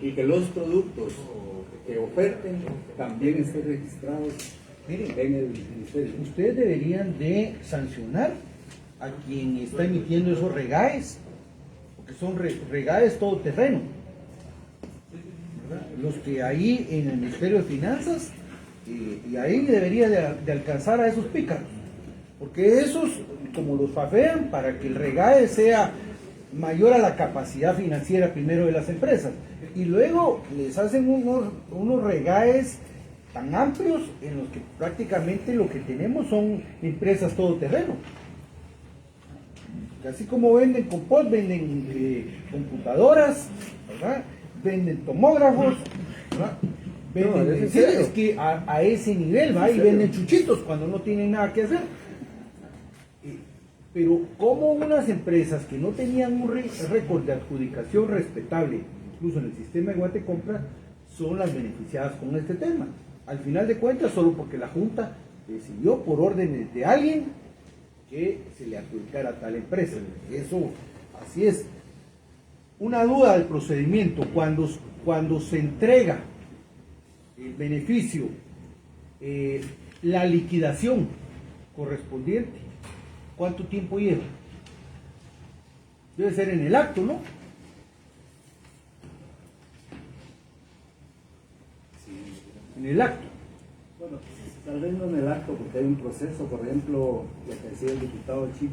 y que los productos que oferten también estén registrados en el Ministerio. Ustedes deberían de sancionar a quien está emitiendo esos regaes, porque son regaes todoterreno, ¿verdad? Los que ahí en el Ministerio de Finanzas, y ahí debería de alcanzar a esos pícaros, porque esos, como los fafean, para que el regae sea mayor a la capacidad financiera primero de las empresas, y luego les hacen unos regaes tan amplios en los que prácticamente lo que tenemos son empresas todoterreno. Así como venden compost, venden computadoras, ¿verdad? Venden tomógrafos, ¿verdad? Venden, sí, es que a ese nivel va, y venden chuchitos cuando no tienen nada que hacer. Pero como unas empresas que no tenían un récord de adjudicación respetable, incluso en el sistema de Guatecompra, son las beneficiadas con este tema. Al final de cuentas, solo porque la Junta decidió por órdenes de alguien que se le adjudicara a tal empresa. Eso, así es. Una duda del procedimiento: cuando se entrega el beneficio, la liquidación correspondiente, ¿cuánto tiempo lleva? Debe ser en el acto, ¿no? En el acto. Bueno, tal vez no en el acto, porque hay un proceso, por ejemplo, lo que decía el diputado Chip,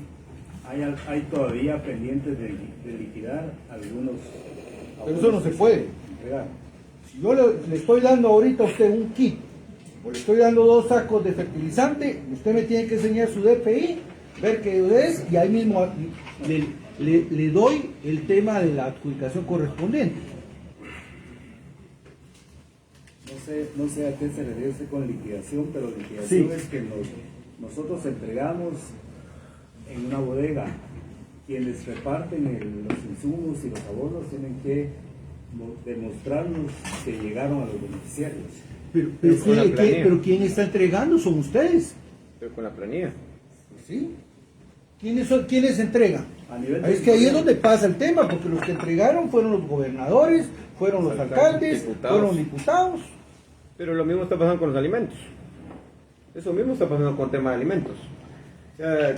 hay todavía pendientes de liquidar algunos. Pero eso no se puede. Entregar. Si yo le estoy dando ahorita a usted un kit, o le estoy dando 2 sacos de fertilizante, usted me tiene que enseñar su DPI, ver qué es, y ahí mismo le doy el tema de la adjudicación correspondiente. No sé a qué se refiere usted con liquidación, pero liquidación Sí. es que nosotros entregamos en una bodega. Quienes reparten los insumos y los abonos tienen que demostrarnos que llegaron a los beneficiarios. Pero ¿quién está entregando? Son ustedes. Pero con la planilla. ¿Sí? ¿Quiénes entregan? A nivel Es que ahí es donde pasa el tema, porque los que entregaron fueron los gobernadores, fueron los alcaldes, diputados. fueron diputados. Pero lo mismo está pasando con los alimentos. Eso mismo está pasando con el tema de alimentos. O sea,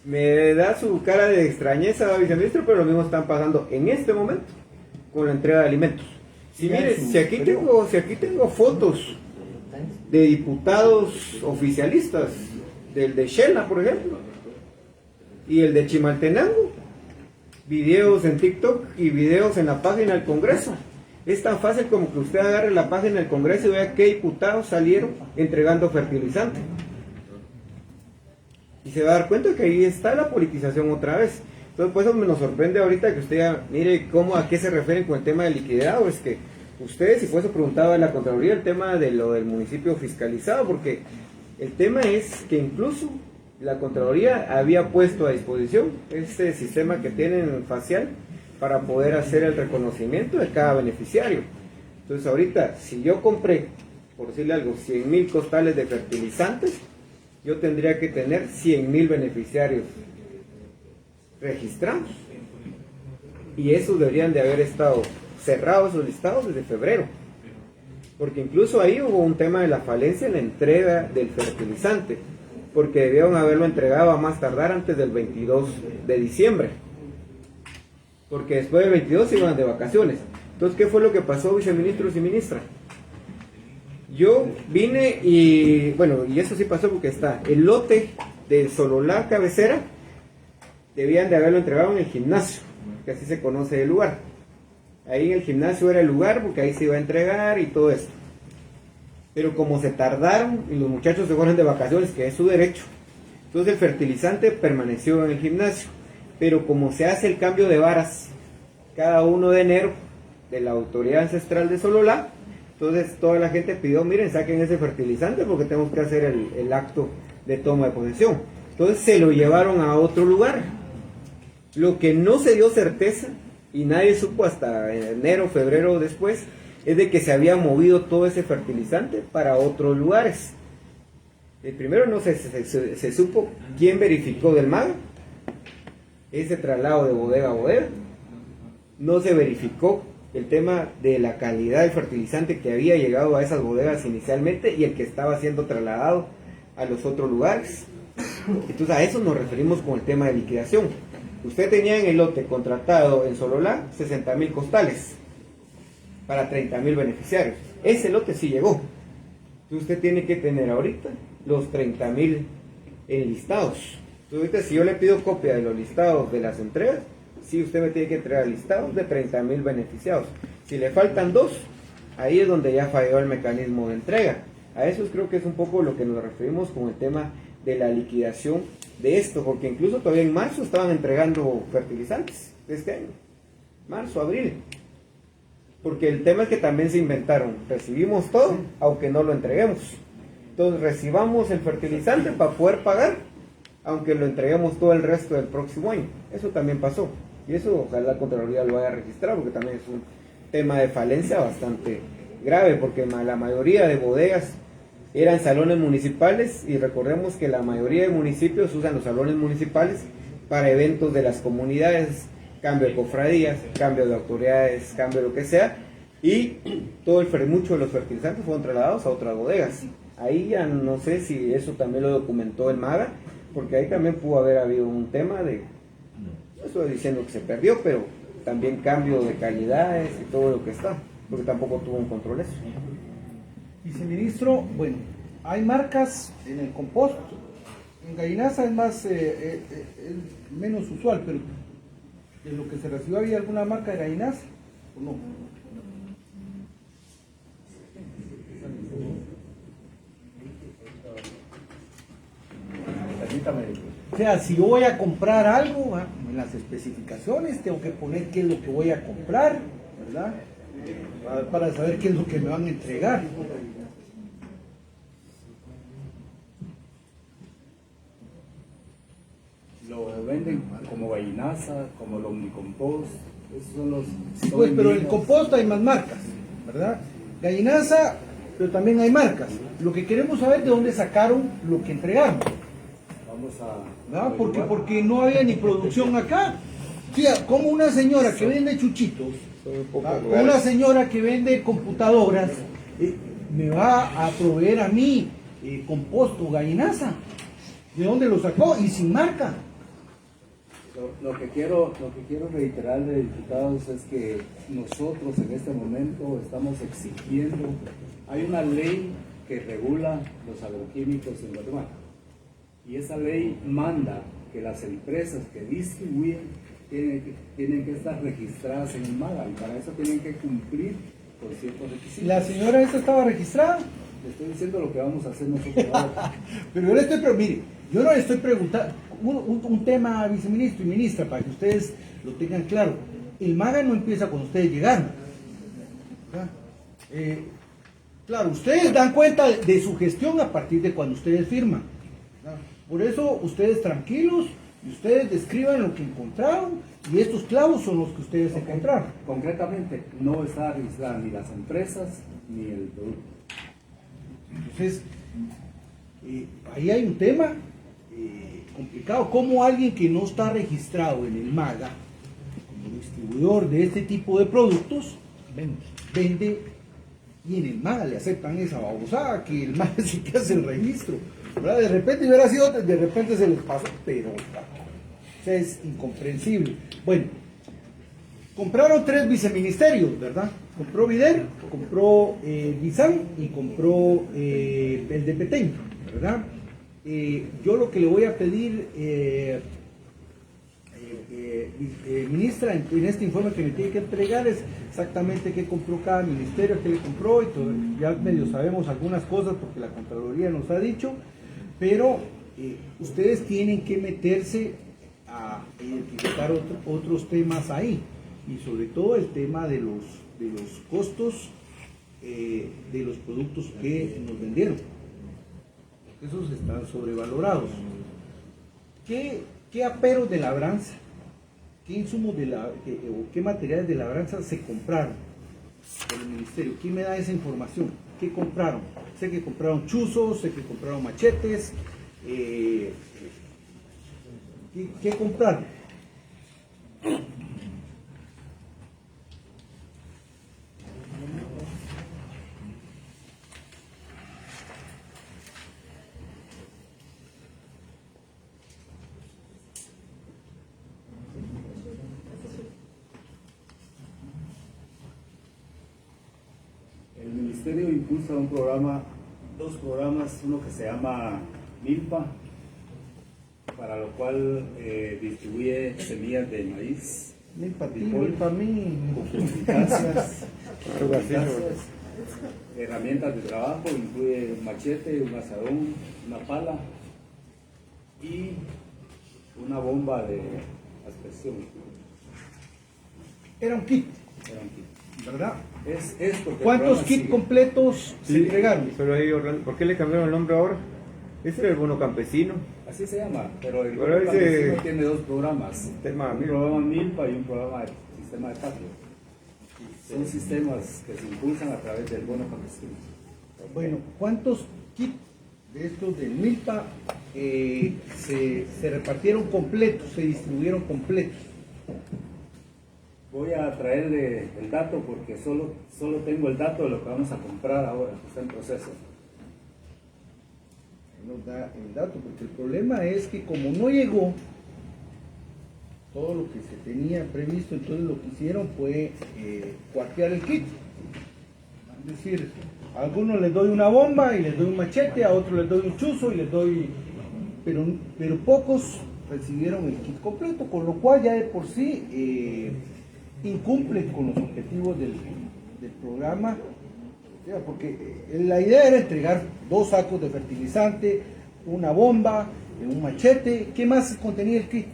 me da su cara de extrañeza, viceministro, pero lo mismo están pasando en este momento con la entrega de alimentos. Si mire, si aquí tengo fotos de diputados oficialistas, del de Shela, por ejemplo, y el de Chimaltenango, videos en TikTok y videos en la página del Congreso. Es tan fácil como que usted agarre la página del Congreso y vea qué diputados salieron entregando fertilizante. Y se va a dar cuenta que ahí está la politización otra vez. Entonces, por eso nos sorprende ahorita que usted ya mire a qué se refieren con el tema de liquidez, o es que ustedes, y por eso preguntaba en la Contraloría el tema de lo del municipio fiscalizado, porque el tema es que incluso la Contraloría había puesto a disposición este sistema que tienen facial para poder hacer el reconocimiento de cada beneficiario. Entonces ahorita, si yo compré, por decirle algo, 100,000 costales de fertilizantes, yo tendría que tener 100,000 beneficiarios registrados. Y esos deberían de haber estado cerrados esos listados desde febrero. Porque incluso ahí hubo un tema de la falencia en la entrega del fertilizante, porque debieron haberlo entregado a más tardar antes del 22 de diciembre. Porque después del 22 se iban de vacaciones. Entonces, ¿qué fue lo que pasó, viceministros y ministra? Yo vine y, bueno, y eso sí pasó porque está, el lote de Sololá cabecera, debían de haberlo entregado en el gimnasio, que así se conoce el lugar. Ahí en el gimnasio era el lugar porque ahí se iba a entregar y todo esto. Pero como se tardaron y los muchachos se fueron de vacaciones, que es su derecho, entonces el fertilizante permaneció en el gimnasio. Pero como se hace el cambio de varas cada 1 de enero de la autoridad ancestral de Sololá, entonces toda la gente pidió, miren, saquen ese fertilizante porque tenemos que hacer el acto de toma de posesión. Entonces se lo llevaron a otro lugar. Lo que no se dio certeza, y nadie supo hasta enero, febrero después, es de que se había movido todo ese fertilizante para otros lugares. Primero no se supo quién verificó del MAGA ese traslado de bodega a bodega. No se verificó el tema de la calidad del fertilizante que había llegado a esas bodegas inicialmente y el que estaba siendo trasladado a los otros lugares. Entonces a eso nos referimos con el tema de liquidación. Usted tenía en el lote contratado en Sololá 60,000 costales para 30,000 beneficiarios. Ese lote sí llegó. Entonces usted tiene que tener ahorita los 30,000 enlistados. Entonces ahorita si yo le pido copia de los listados de las entregas, sí usted me tiene que entregar listados de 30,000 beneficiados. Si le faltan 2, ahí es donde ya falló el mecanismo de entrega. A eso creo que es un poco lo que nos referimos con el tema de la liquidación de esto, porque incluso todavía en marzo estaban entregando fertilizantes de este año, marzo, abril, porque el tema es que también se inventaron, recibimos todo aunque no lo entreguemos, entonces recibamos el fertilizante para poder pagar aunque lo entreguemos todo el resto del próximo año. Eso también pasó, y eso ojalá la Contraloría lo haya registrado, porque también es un tema de falencia bastante grave, porque la mayoría de bodegas eran salones municipales, y recordemos que la mayoría de municipios usan los salones municipales para eventos de las comunidades, cambio de cofradías, cambio de autoridades, cambio de lo que sea, y muchos de los fertilizantes fueron trasladados a otras bodegas. Ahí ya no sé si eso también lo documentó el MAGA, porque ahí también pudo haber habido un tema de, no estoy diciendo que se perdió, pero también cambio de calidades y todo lo que está, porque tampoco tuvo un control eso. Viceministro, bueno, hay marcas en el compost. En Gallinaza es más, es menos usual, pero de lo que se recibió, ¿había alguna marca de Gallinaza o no? O sea, si yo voy a comprar algo, en las especificaciones tengo que poner qué es lo que voy a comprar, ¿verdad? Para saber qué es lo que me van a entregar. Lo venden como Gallinaza, como el Omnicompost, esos son los... Sí, pues, pero en el compost hay más marcas, ¿verdad? Gallinaza, pero también hay marcas. Lo que queremos saber es de dónde sacaron lo que entregaron. Vamos a... ¿Verdad? Porque no había ni producción acá. O sea, como una señora que vende chuchitos, como una señora que vende computadoras, me va a proveer a mí compost o Gallinaza. ¿De dónde lo sacó? Y sin marca. Lo que quiero reiterarle, diputados, es que nosotros en este momento estamos exigiendo, hay una ley que regula los agroquímicos en Guatemala, y esa ley manda que las empresas que distribuyen tienen que estar registradas en el MAGA, y para eso tienen que cumplir con ciertos requisitos. ¿La señora esta estaba registrada? Le estoy diciendo lo que vamos a hacer nosotros ahora. Pero yo le estoy, pero mire, yo no le estoy preguntando, un tema, viceministro y ministra, para que ustedes lo tengan claro. El MAGA no empieza cuando ustedes llegaron. ¿Verdad? Claro, ustedes dan cuenta de su gestión a partir de cuando ustedes firman. ¿Verdad? Por eso, ustedes tranquilos, y ustedes describan lo que encontraron, y estos clavos son los que ustedes encontraron. Concretamente, no está registrada ni las empresas ni el producto. Entonces, ahí hay un tema complicado. ¿Cómo alguien que no está registrado en el MAGA, como distribuidor de este tipo de productos, vende y en el MAGA le aceptan esa babosada que el MAGA sí que hace el registro? ¿Verdad? De repente hubiera sido, de repente se les pasó, pero o sea, es incomprensible. Bueno, compraron 3 viceministerios, ¿verdad? Compró Vider, compró Bizan y compró el de Petén, ¿verdad? Yo lo que le voy a pedir, ministra, en este informe que me tiene que entregar es exactamente qué compró cada ministerio, qué le compró y todo. Ya medio sabemos algunas cosas porque la Contraloría nos ha dicho, pero ustedes tienen que meterse a identificar otros temas ahí, y sobre todo el tema de los costos de los productos que nos vendieron, porque esos están sobrevalorados. ¿Qué aperos de labranza, qué insumos o qué materiales de labranza se compraron por el ministerio? ¿Quién me da esa información? ¿Qué compraron? Sé que compraron chuzos, sé que compraron machetes. ¿Qué compraron? El Ministerio impulsa dos programas, uno que se llama Milpa, para lo cual distribuye semillas de maíz, Milpa para mí. herramientas de trabajo, incluye un machete, un asadón, una pala y una bomba de aspersión. Era un kit, Era un kit. ¿verdad? Es porque el ¿Cuántos programa kits sigue. completos se entregaron? Pero ahí, Orlando, ¿por qué le cambiaron el nombre ahora? Ese era el bono campesino. Así se llama, pero el Pero ese- campesino tiene 2 programas. Tema Un Milpa. programa Milpa y un programa de sistema de patio. Son sistemas que se impulsan a través del bono campesino. Bueno, ¿cuántos kits de estos del Milpa se repartieron completos, se distribuyeron completos? Voy a traerle el dato porque solo tengo el dato de lo que vamos a comprar ahora, que está en proceso. Nos da el dato, porque el problema es que como no llegó todo lo que se tenía previsto, entonces lo que hicieron fue cuartear el kit. Es decir, a algunos les doy una bomba y les doy un machete, a otros les doy un chuzo y les doy... Pero pocos recibieron el kit completo, con lo cual ya de por sí incumplen con los objetivos del programa. Porque la idea era entregar 2 sacos de fertilizante, una bomba, un machete. ¿Qué más contenía el kit?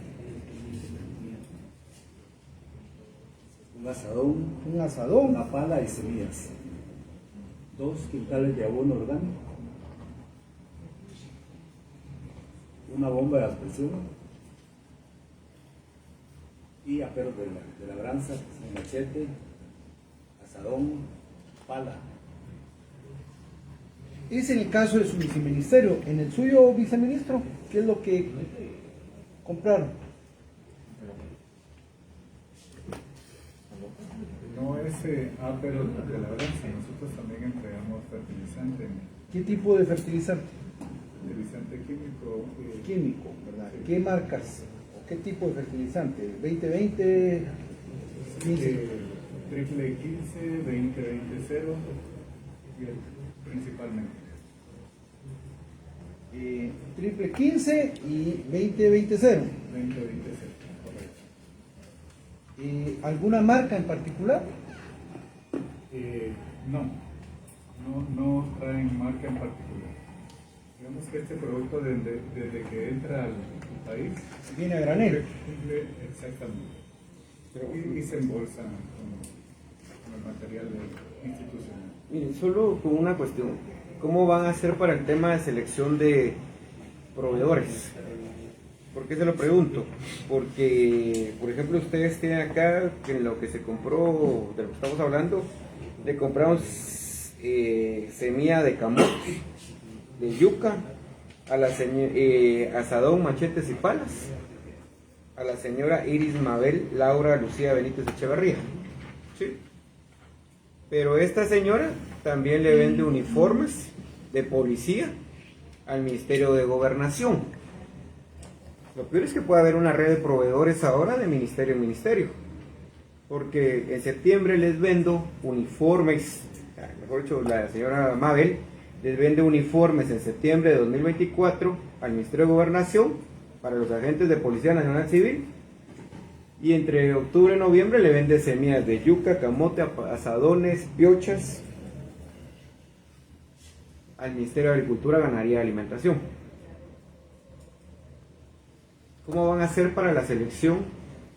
Un asadón, Un asadón, una pala y semillas. 2 quintales de abono orgánico. Una bomba de aspersión. Y aperos de labranza, un machete, asadón, pala. es en el caso de su viceministerio. En el suyo, viceministro, ¿qué es lo que compraron? No es pero de la verdad, si nosotros también entregamos fertilizante, ¿Qué tipo de fertilizante? fertilizante químico. Químico, ¿verdad? ¿Qué marcas? ¿O qué tipo de fertilizante? ¿2020? 15. Triple 15, 2020 principalmente. Triple 15 y 2020 2020 correcto. ¿Alguna marca en particular? No traen marca en particular. Digamos que este producto desde que entra al país, Viene a granel. exactamente, y se embolsa con el material institucional. Miren, solo con una cuestión. ¿Cómo van a hacer para el tema de selección de proveedores? ¿Por qué se lo pregunto? Porque, por ejemplo, ustedes tienen acá que en lo que se compró, de lo que estamos hablando, le compraron semilla de camote, de yuca, a la asadón, machetes y palas, a la señora Iris Mabel Laura Lucía Benítez Echeverría. ¿Sí? Pero esta señora también le vende uniformes de policía al Ministerio de Gobernación. Lo peor es que puede haber una red de proveedores ahora de ministerio en ministerio, porque en septiembre les vendo uniformes, mejor dicho, la señora Mabel les vende uniformes en septiembre de 2024 al Ministerio de Gobernación para los agentes de Policía Nacional Civil, y entre octubre y noviembre le vende semillas de yuca, camote, asadones, piochas al Ministerio de Agricultura, Ganadería y Alimentación. ¿Cómo van a hacer para la selección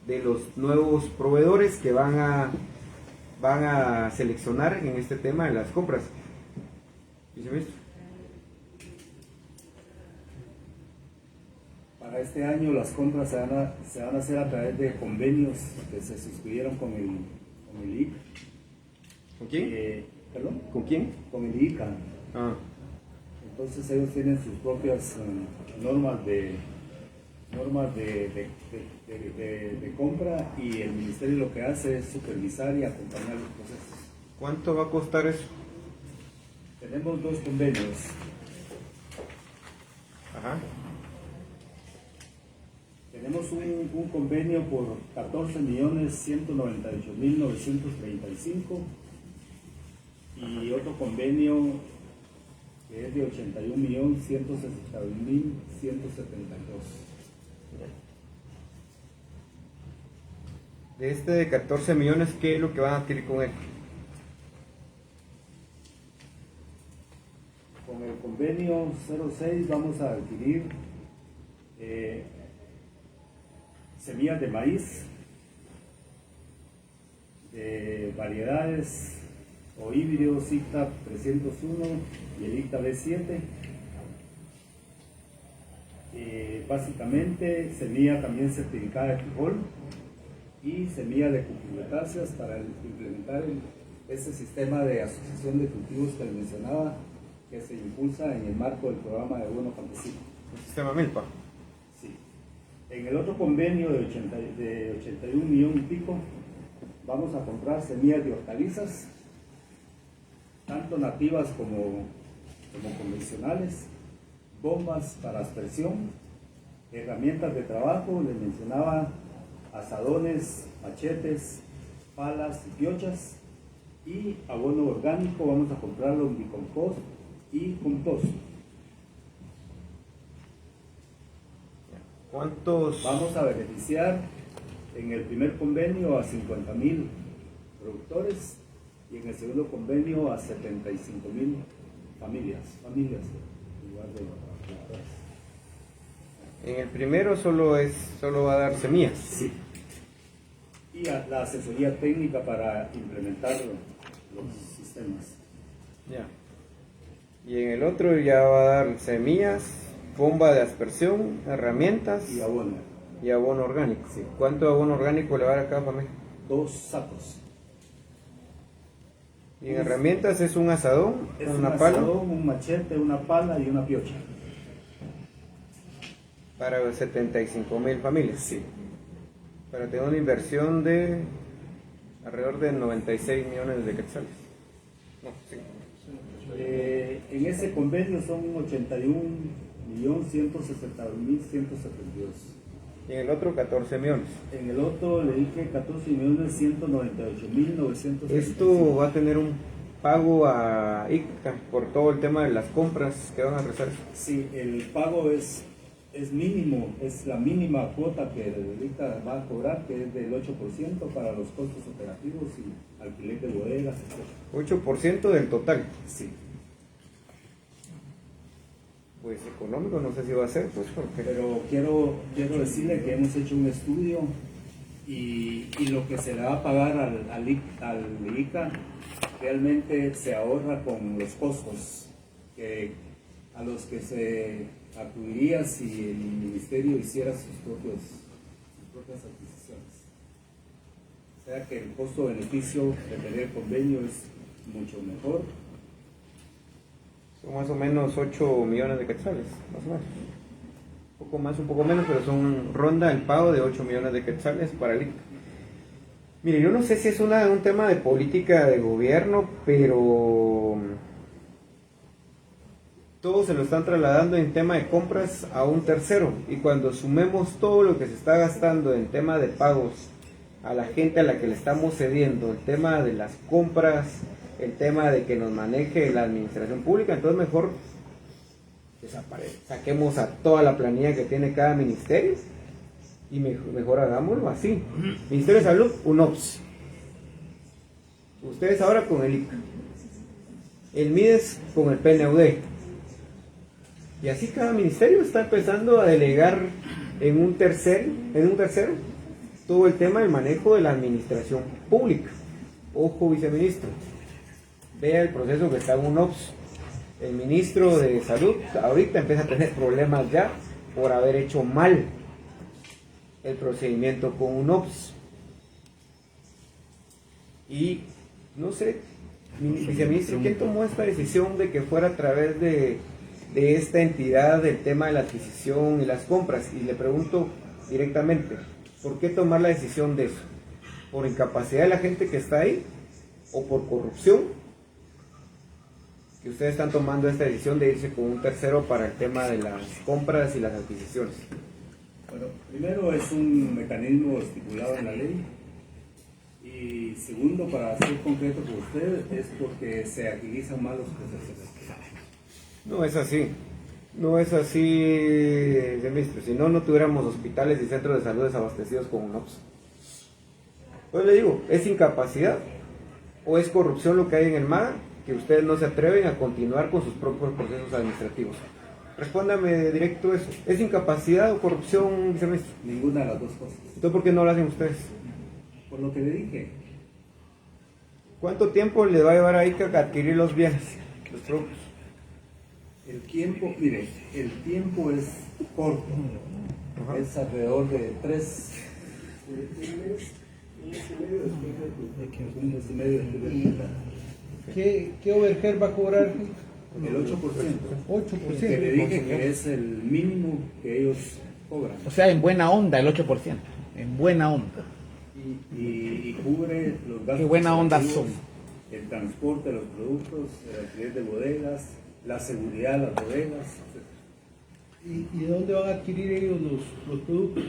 de los nuevos proveedores que van a seleccionar en este tema de las compras? ¿Viceministro? Para este año las compras se van a hacer a través de convenios que se suscribieron con el ICA. ¿Con quién? ¿Perdón? ¿Con quién? Con el ICA. Ah, Entonces ellos tienen sus propias normas de compra, y el ministerio lo que hace es supervisar y acompañar los procesos. ¿cuánto va a costar eso? Tenemos 2 convenios. Ajá. Tenemos un convenio por 14.198.935 y otro convenio que es de 81.162.172. De este de 14 millones, ¿qué es lo que van a adquirir con él? Con el convenio 06 vamos a adquirir semillas de maíz, de variedades o híbridos ICTA 301 y el ICTA B7. Básicamente semilla también certificada de frijol y semilla de cucurbitáceas para implementar este sistema de asociación de cultivos que les mencionaba, que se impulsa en el marco del programa de abono campesino. El sistema Milpa. Sí. En el otro convenio de 81 millones y pico, vamos a comprar semillas de hortalizas, tanto nativas como convencionales, bombas para aspersión, herramientas de trabajo, les mencionaba asadones, machetes, palas y piochas, y abono orgánico, vamos a comprar lombricompost y compost. ¿Cuántos? Vamos a beneficiar en el primer convenio a 50.000 productores y en el segundo convenio a 75.000 familias en lugar de productores. En el primero solo va a dar semillas. Sí. Y a la asesoría técnica para implementar los sistemas. Ya. Y en el otro ya va a dar semillas, bomba de aspersión, herramientas Y abono. y abono orgánico. Sí. ¿Cuánto abono orgánico le va a dar a cada familia? 2 sacos. Y en herramientas es un asadón, Es una un pala asadón, un machete, una pala y una piocha. para 75,000 familias. Sí. Para tener una inversión de alrededor de 96 millones de quetzales. No, sí. En ese convenio son 81.160.172. Y en el otro 14 millones. En el otro le dije 14.198.900. Esto va a tener un pago a ICA por todo el tema de las compras que van a realizar. Sí, el pago es mínimo, es la mínima cuota que el ICA va a cobrar, que es del 8% para los costos operativos y alquiler de bodegas, etc. 8% del total. Sí. Pues económico, no sé si va a ser, pues porque... Pero quiero decirle que hemos hecho un estudio y lo que se le va a pagar al ICA realmente se ahorra con los costos a los que se acudiría si el ministerio hiciera sus propias adquisiciones. O sea que el costo-beneficio de tener convenio es mucho mejor. Son más o menos 8 millones de quetzales, más o menos. Un poco más, un poco menos, pero ronda el pago de 8 millones de quetzales para el ICA. Mire, yo no sé si es un tema de política de gobierno, pero todos se lo están trasladando en tema de compras a un tercero. Y cuando sumemos todo lo que se está gastando en tema de pagos a la gente a la que le estamos cediendo, el tema de las compras, el tema de que nos maneje la administración pública, entonces mejor saquemos a toda la planilla que tiene cada ministerio y mejor hagámoslo así. Ministerio de Salud, un OPS. Ustedes ahora con el ICA. El MIDES con el PNUD. Y así cada ministerio está empezando a delegar en un tercero todo el tema del manejo de la administración pública. Ojo, viceministro, vea el proceso que está en un OPS. El ministro de Salud ahorita empieza a tener problemas ya por haber hecho mal el procedimiento con un OPS. Y no sé, viceministro, ¿quién tomó esta decisión de que fuera a través de esta entidad del tema de la adquisición y las compras? Y le pregunto directamente, ¿por qué tomar la decisión de eso? ¿Por incapacidad de la gente que está ahí o por corrupción? Que ustedes están tomando esta decisión de irse con un tercero para el tema de las compras y las adquisiciones. Bueno, primero es un mecanismo estipulado en la ley y segundo, para ser concreto con usted, es porque se agilizan más los procesos. No es así, no es así, ministro. Si no, no tuviéramos hospitales y centros de salud desabastecidos con un OPS. Pues le digo, ¿es incapacidad o es corrupción lo que hay en el MAGA que ustedes no se atreven a continuar con sus propios procesos administrativos? Respóndame directo eso. ¿Es incapacidad o corrupción, viceministro? Ninguna de las dos cosas. Entonces, ¿por qué no lo hacen ustedes? Por lo que le dije. ¿Cuánto tiempo le va a llevar a ICA a adquirir los bienes, los productos? El tiempo, mire, el tiempo es corto. Ajá. Es alrededor de 3 meses y medio. ¿Qué overhead va a cobrar? El 8%. 8%. Que le dije que es el mínimo que ellos cobran. O sea, en buena onda el 8%. En buena onda. Y cubre los gastos. Qué buena onda son. El transporte de los productos, el alquiler de bodegas, la seguridad de las bodegas, etc. ¿Y dónde van a adquirir ellos los productos?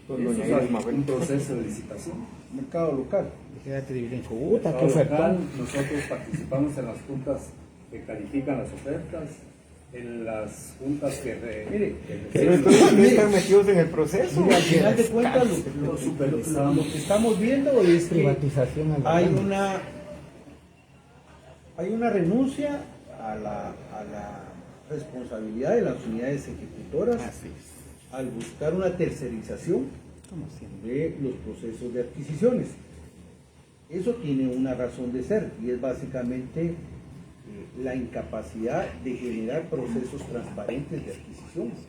Eso es un proceso de licitación. Mercado local. Quédate de bien. Puta, qué ofertón. Nosotros participamos en las juntas que califican las ofertas, en las juntas que pero entonces ustedes están metidos en el proceso. Mira, al final de cuentas lo que estamos viendo es que privatización hay una renuncia a la responsabilidad de las unidades ejecutoras al buscar una tercerización de los procesos de adquisiciones. Eso tiene una razón de ser y es básicamente la incapacidad de generar procesos transparentes de adquisiciones.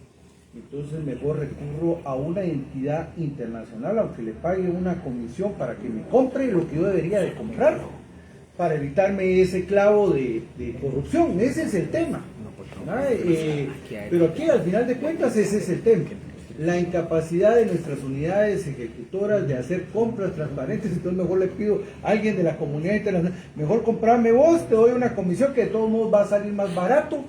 Entonces mejor recurro a una entidad internacional, aunque le pague una comisión para que me compre lo que yo debería de comprar, para evitarme ese clavo de corrupción. Ese es el tema. Pero aquí al final de cuentas ese es el tema. La incapacidad de nuestras unidades ejecutoras de hacer compras transparentes. Entonces mejor le pido a alguien de la comunidad internacional, mejor comprarme vos, te doy una comisión que de todos modos va a salir más barato,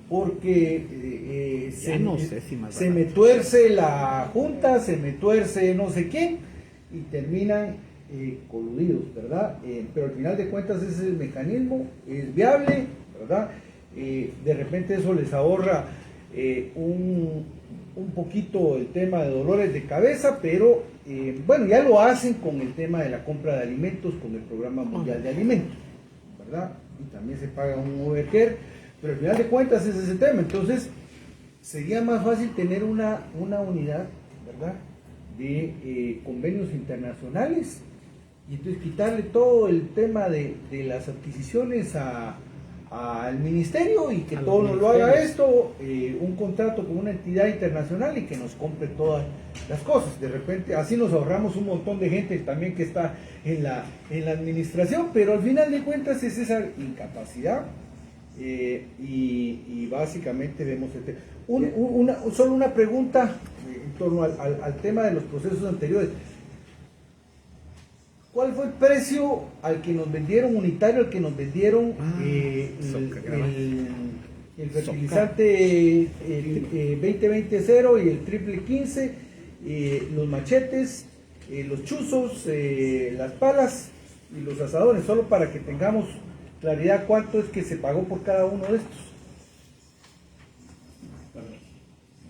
porque se me tuerce la junta, se me tuerce no sé quién, y terminan coludidos, ¿verdad? Pero al final de cuentas ese es el mecanismo, es viable, ¿verdad? De repente eso les ahorra un poquito el tema de dolores de cabeza, pero bueno, ya lo hacen con el tema de la compra de alimentos, con el Programa Mundial de Alimentos, ¿verdad? Y también se paga un overhead, pero al final de cuentas ese es el tema. Entonces, sería más fácil tener una unidad, ¿verdad?, de convenios internacionales, y entonces quitarle todo el tema de las adquisiciones al ministerio y que todo nos lo haga esto, un contrato con una entidad internacional y que nos compre todas las cosas. De repente así nos ahorramos un montón de gente también que está en la administración, pero al final de cuentas es esa incapacidad, y básicamente vemos solo una pregunta en torno al tema de los procesos anteriores. ¿Cuál fue el precio al que nos vendieron unitario, al que nos vendieron el fertilizante 20-20-0 y el triple 15, los machetes, los chuzos, las palas y los asadores? Solo para que tengamos claridad cuánto es que se pagó por cada uno de estos. Bueno,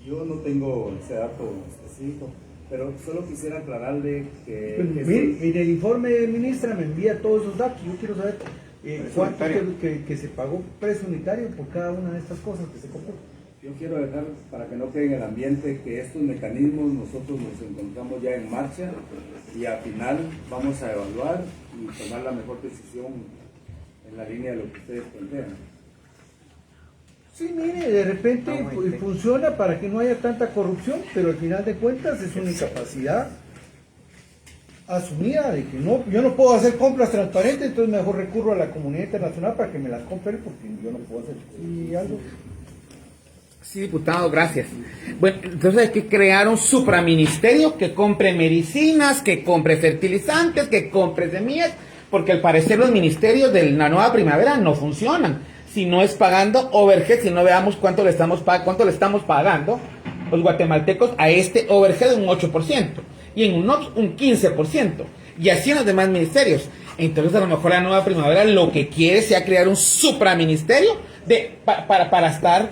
yo no tengo ese dato específico, pero solo quisiera aclararle que... En el informe de ministra me envía todos esos datos. Yo quiero saber cuánto que se pagó precio unitario por cada una de estas cosas que se compró. Yo quiero dejar, para que no quede en el ambiente, que estos mecanismos nosotros nos encontramos ya en marcha y al final vamos a evaluar y tomar la mejor decisión en la línea de lo que ustedes plantean. Sí, mire, de repente funciona para que no haya tanta corrupción, pero al final de cuentas es una incapacidad asumida de que no, yo no puedo hacer compras transparentes, entonces mejor recurro a la comunidad internacional para que me las compre, porque yo no puedo hacer algo. Sí, diputado, gracias. Bueno, entonces hay que crear un supraministerio que compre medicinas, que compre fertilizantes, que compre semillas, porque al parecer los ministerios de la nueva primavera no funcionan. Si no es pagando overhead, si no veamos cuánto le estamos pagando los guatemaltecos a este overhead de un 8%, y en UNOPS un 15%, y así en los demás ministerios. Entonces a lo mejor la nueva primavera lo que quiere sea crear un supraministerio para estar,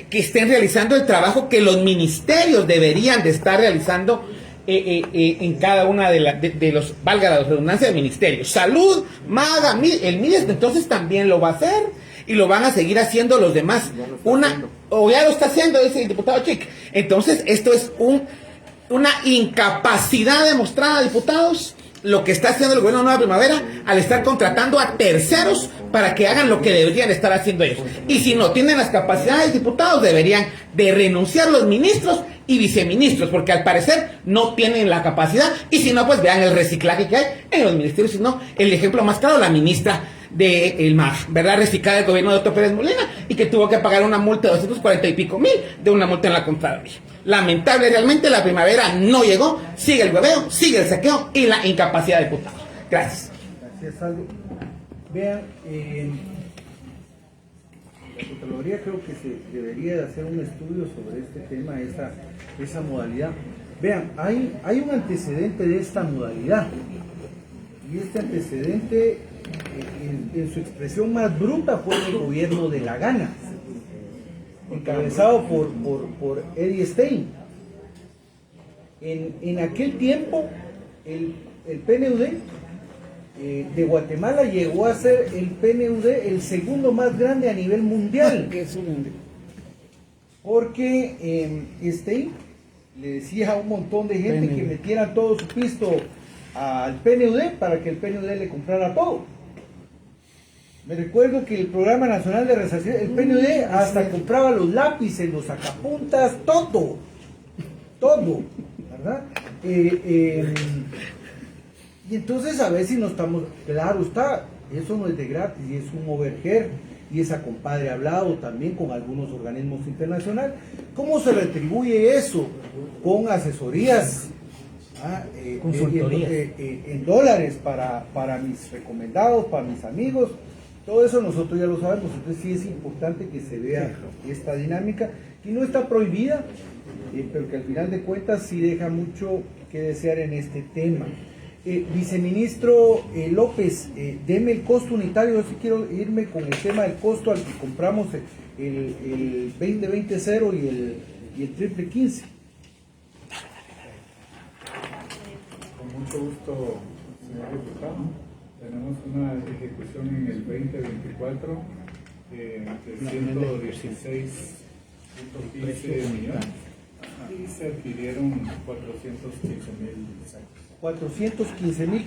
que estén realizando el trabajo que los ministerios deberían de estar realizando en cada una de los, valga la redundancia, de ministerios. Salud, MAGA, el MIDES, entonces también lo va a hacer. Y lo van a seguir haciendo los demás. Ya lo está haciendo, dice el diputado Chic. Entonces, esto es una incapacidad demostrada, diputados, lo que está haciendo el gobierno de Nueva Primavera al estar contratando a terceros para que hagan lo que deberían estar haciendo ellos. Y si no tienen las capacidades, diputados, deberían de renunciar los ministros y viceministros, porque al parecer no tienen la capacidad. Y si no, pues vean el reciclaje que hay en los ministerios. Si no, el ejemplo más claro, la ministra del MAG, ¿verdad? Reciclada del gobierno de Otto Pérez Molina, y que tuvo que pagar una multa de 240 y pico mil de una multa en la Contraloría. Lamentable, realmente la primavera no llegó, sigue el hueveo, sigue el saqueo y la incapacidad de diputados. Gracias. Gracias, Aldo. Vean, la Contraloría creo que se debería de hacer un estudio sobre este tema, esa modalidad. Vean, hay un antecedente de esta modalidad, y este antecedente en su expresión más bruta fue el gobierno de la Gana, encabezado por Eddie Stein. En aquel tiempo el PNUD de Guatemala llegó a ser el PNUD el segundo más grande a nivel mundial, porque Stein le decía a un montón de gente que metieran todo su pisto al PNUD para que el PNUD le comprara todo. Me recuerdo que el Programa Nacional de Resarcimiento, el PNUD hasta compraba los lápices, los sacapuntas, todo, ¿verdad? Y entonces a ver si no estamos, claro está, eso no es de gratis, y es un overhead, y esa compadre ha hablado también con algunos organismos internacionales. ¿Cómo se retribuye eso? Con asesorías, en dólares para mis recomendados, para mis amigos. Todo eso nosotros ya lo sabemos, entonces sí es importante que se vea esta dinámica, que no está prohibida, pero que al final de cuentas sí deja mucho que desear en este tema. Viceministro López, deme el costo unitario. Yo sí quiero irme con el tema del costo al que compramos el 20-20-0 y el triple 15. Con mucho gusto, señor diputado. Tenemos una ejecución en el 2024 de 116 115 millones y se adquirieron 415.000 sacos. 415.000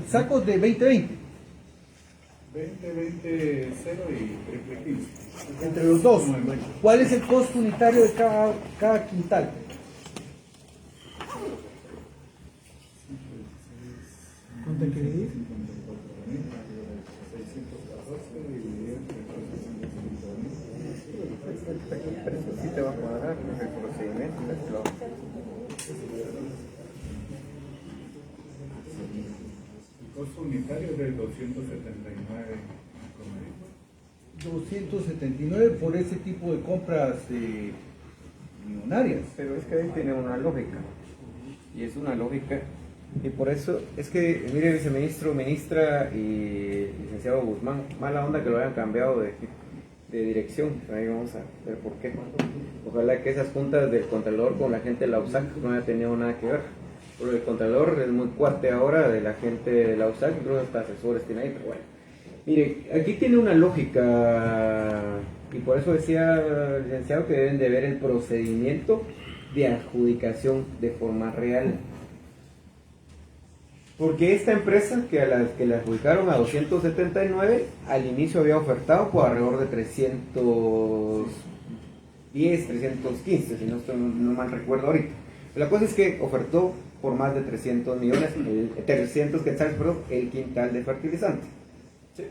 sacos de 2020. 20, 0 y triple 15. Entre los dos. ¿Cuál es el costo unitario de cada quintal? ¿Cuánto hay que dividir? 614 dividido entre 450.000. Pero eso sí te va a cuadrar el procedimiento. El costo unitario es de 279 promedio. 279 por ese tipo de compras millonarias. Pero es que ahí tiene una lógica. Y es una lógica. Y por eso es que, mire, viceministro, ministra y licenciado Guzmán, mala onda que lo hayan cambiado de dirección. Ahí vamos a ver por qué. Ojalá que esas juntas del Contralor con la gente de la USAC no haya tenido nada que ver. Porque el Contralor es muy cuate ahora de la gente de la USAC, incluso hasta asesores tiene ahí, pero bueno. Mire, aquí tiene una lógica, y por eso decía el licenciado que deben de ver el procedimiento de adjudicación de forma real. Porque esta empresa que a las que le adjudicaron a 279, al inicio había ofertado por alrededor de 310, 315, si no mal recuerdo ahorita. La cosa es que ofertó por más de 300 millones, 300 quetzales, perdón, el quintal de fertilizante. ¿Sí?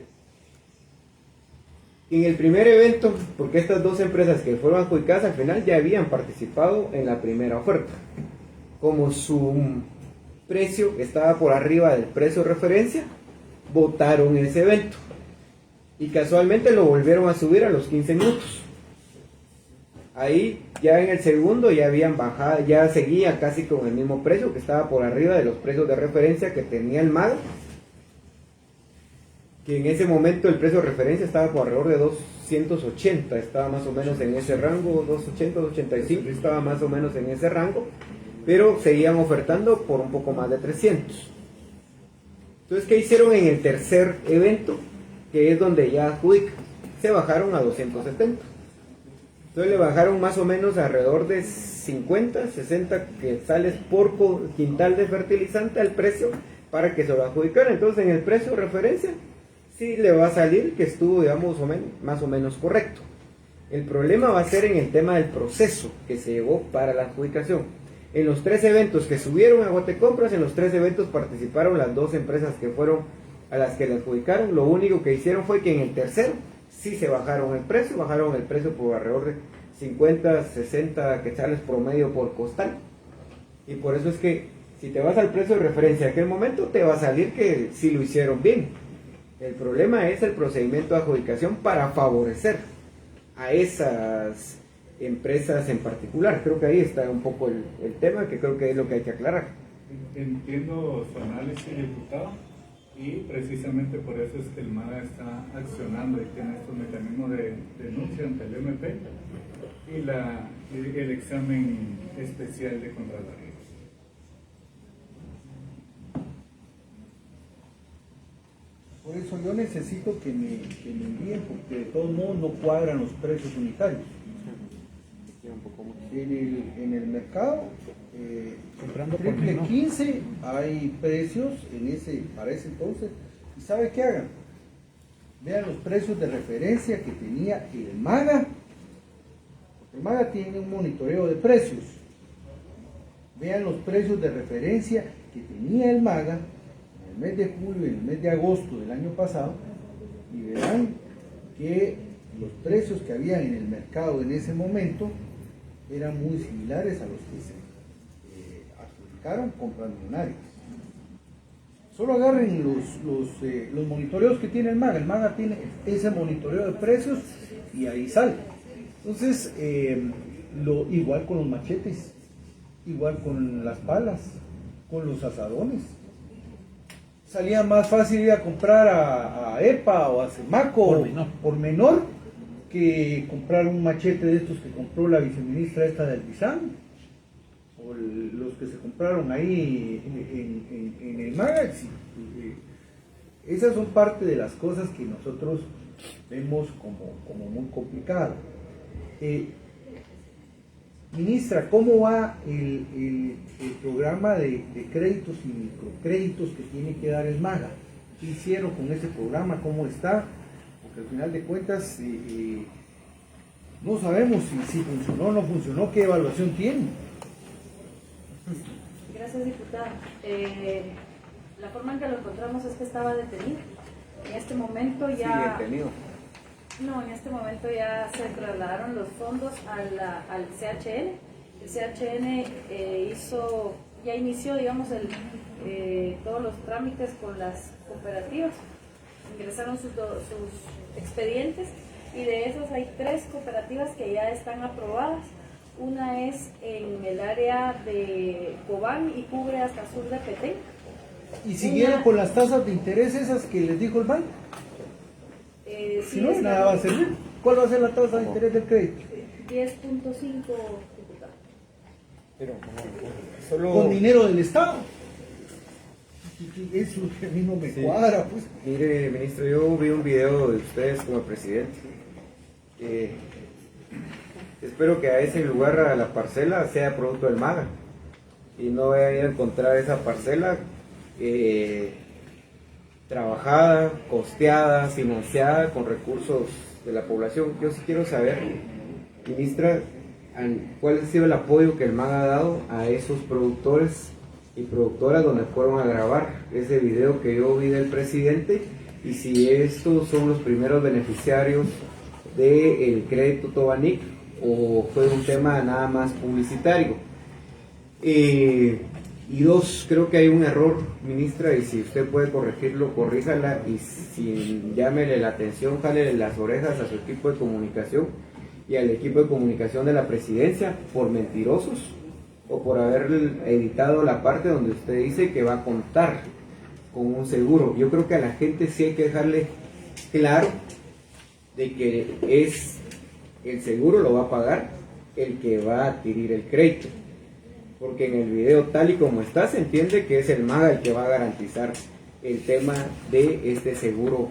En el primer evento, porque estas dos empresas que fueron adjudicadas al final ya habían participado en la primera oferta. Como su precio estaba por arriba del precio de referencia, votaron ese evento. Y casualmente lo volvieron a subir a los 15 minutos. Ahí ya en el segundo ya habían bajado, ya seguía casi con el mismo precio, que estaba por arriba de los precios de referencia que tenía el MAG, que en ese momento el precio de referencia estaba por alrededor de 280, estaba más o menos en ese rango, 280, 285, estaba más o menos en ese rango, pero seguían ofertando por un poco más de 300. Entonces, ¿qué hicieron en el tercer evento? Que es donde ya adjudican. Se bajaron a 270. Entonces le bajaron más o menos alrededor de 50, 60 quetzales por quintal de fertilizante al precio para que se lo adjudicaran. Entonces, en el precio de referencia sí le va a salir que estuvo, digamos, más o menos correcto. El problema va a ser en el tema del proceso que se llevó para la adjudicación. En los 3 eventos que subieron a Guatecompras, en los 3 eventos participaron las 2 empresas que fueron a las que le adjudicaron. Lo único que hicieron fue que en el tercero sí se bajaron el precio por alrededor de 50, 60 quetzales promedio por costal. Y por eso es que si te vas al precio de referencia de aquel momento, te va a salir que sí lo hicieron bien. El problema es el procedimiento de adjudicación para favorecer a esas empresas en particular. Creo que ahí está un poco el tema, que creo que es lo que hay que aclarar. Entiendo su análisis, diputado, y precisamente por eso es que el MAGA está accionando y tiene estos mecanismos de denuncia ante el MP y el examen especial de Contraloría. Por eso yo necesito que me envíen, porque de todos modos no cuadran los precios unitarios. En el mercado, Comprando por triple menor. 15 hay precios para ese entonces. ¿Y sabe qué hagan? Vean los precios de referencia que tenía el MAGA. El MAGA tiene un monitoreo de precios. Vean los precios de referencia que tenía el MAGA en el mes de julio y en el mes de agosto del año pasado, y verán que los precios que había en el mercado en ese momento eran muy similares a los que se adjudicaron compras millonarias. Solo agarren los monitoreos que tiene el MAGA. El MAGA tiene ese monitoreo de precios y ahí sale. Entonces, igual con los machetes, igual con las palas, con los azadones. Salía más fácil ir a comprar a EPA o a Semaco por menor que comprar un machete de estos que compró la viceministra esta del Bizán, o los que se compraron ahí en el MAGA. Esas son parte de las cosas que nosotros vemos como muy complicadas. Ministra, ¿cómo va el programa de créditos y microcréditos que tiene que dar el MAGA? ¿Qué hicieron con ese programa? ¿Cómo está? Porque al final de cuentas no sabemos si funcionó o no funcionó, qué evaluación tiene. Gracias, diputada. La forma en que lo encontramos es que estaba detenido. En este momento ya... Sí, detenido. No, en este momento ya se trasladaron los fondos al CHN. El CHN ya inició, digamos, todos los trámites con las cooperativas. Ingresaron sus expedientes y de esos hay 3 cooperativas que ya están aprobadas. Una es en el área de Cobán y cubre hasta sur de Petén. ¿Y siguieron con las tasas de interés esas que les dijo el banco? Si no, nada va a servir. ¿Cuál va a ser la tasa de interés del crédito? 10.5, diputado. Pero solo... Con dinero del Estado. Eso que a mí no me cuadra, pues. Mire, ministro, yo vi un video de ustedes como presidente. Espero que a ese lugar, a la parcela, sea producto del MAGA y no vaya a ir a encontrar esa parcela trabajada, costeada, financiada con recursos de la población. Yo sí quiero saber, ministra, cuál ha sido el apoyo que el MAGA ha dado a esos productores y productoras donde fueron a grabar ese video que yo vi del presidente, y si estos son los primeros beneficiarios del crédito Tobanic o fue un tema nada más publicitario. Y 2, creo que hay un error, ministra, y si usted puede corregirlo, corríjala, y si llámele la atención, jálele las orejas a su equipo de comunicación y al equipo de comunicación de la presidencia por mentirosos o por haber editado la parte donde usted dice que va a contar con un seguro. Yo creo que a la gente sí hay que dejarle claro de que es el seguro lo va a pagar el que va a adquirir el crédito, porque en el video tal y como está se entiende que es el MAGA el que va a garantizar el tema de este seguro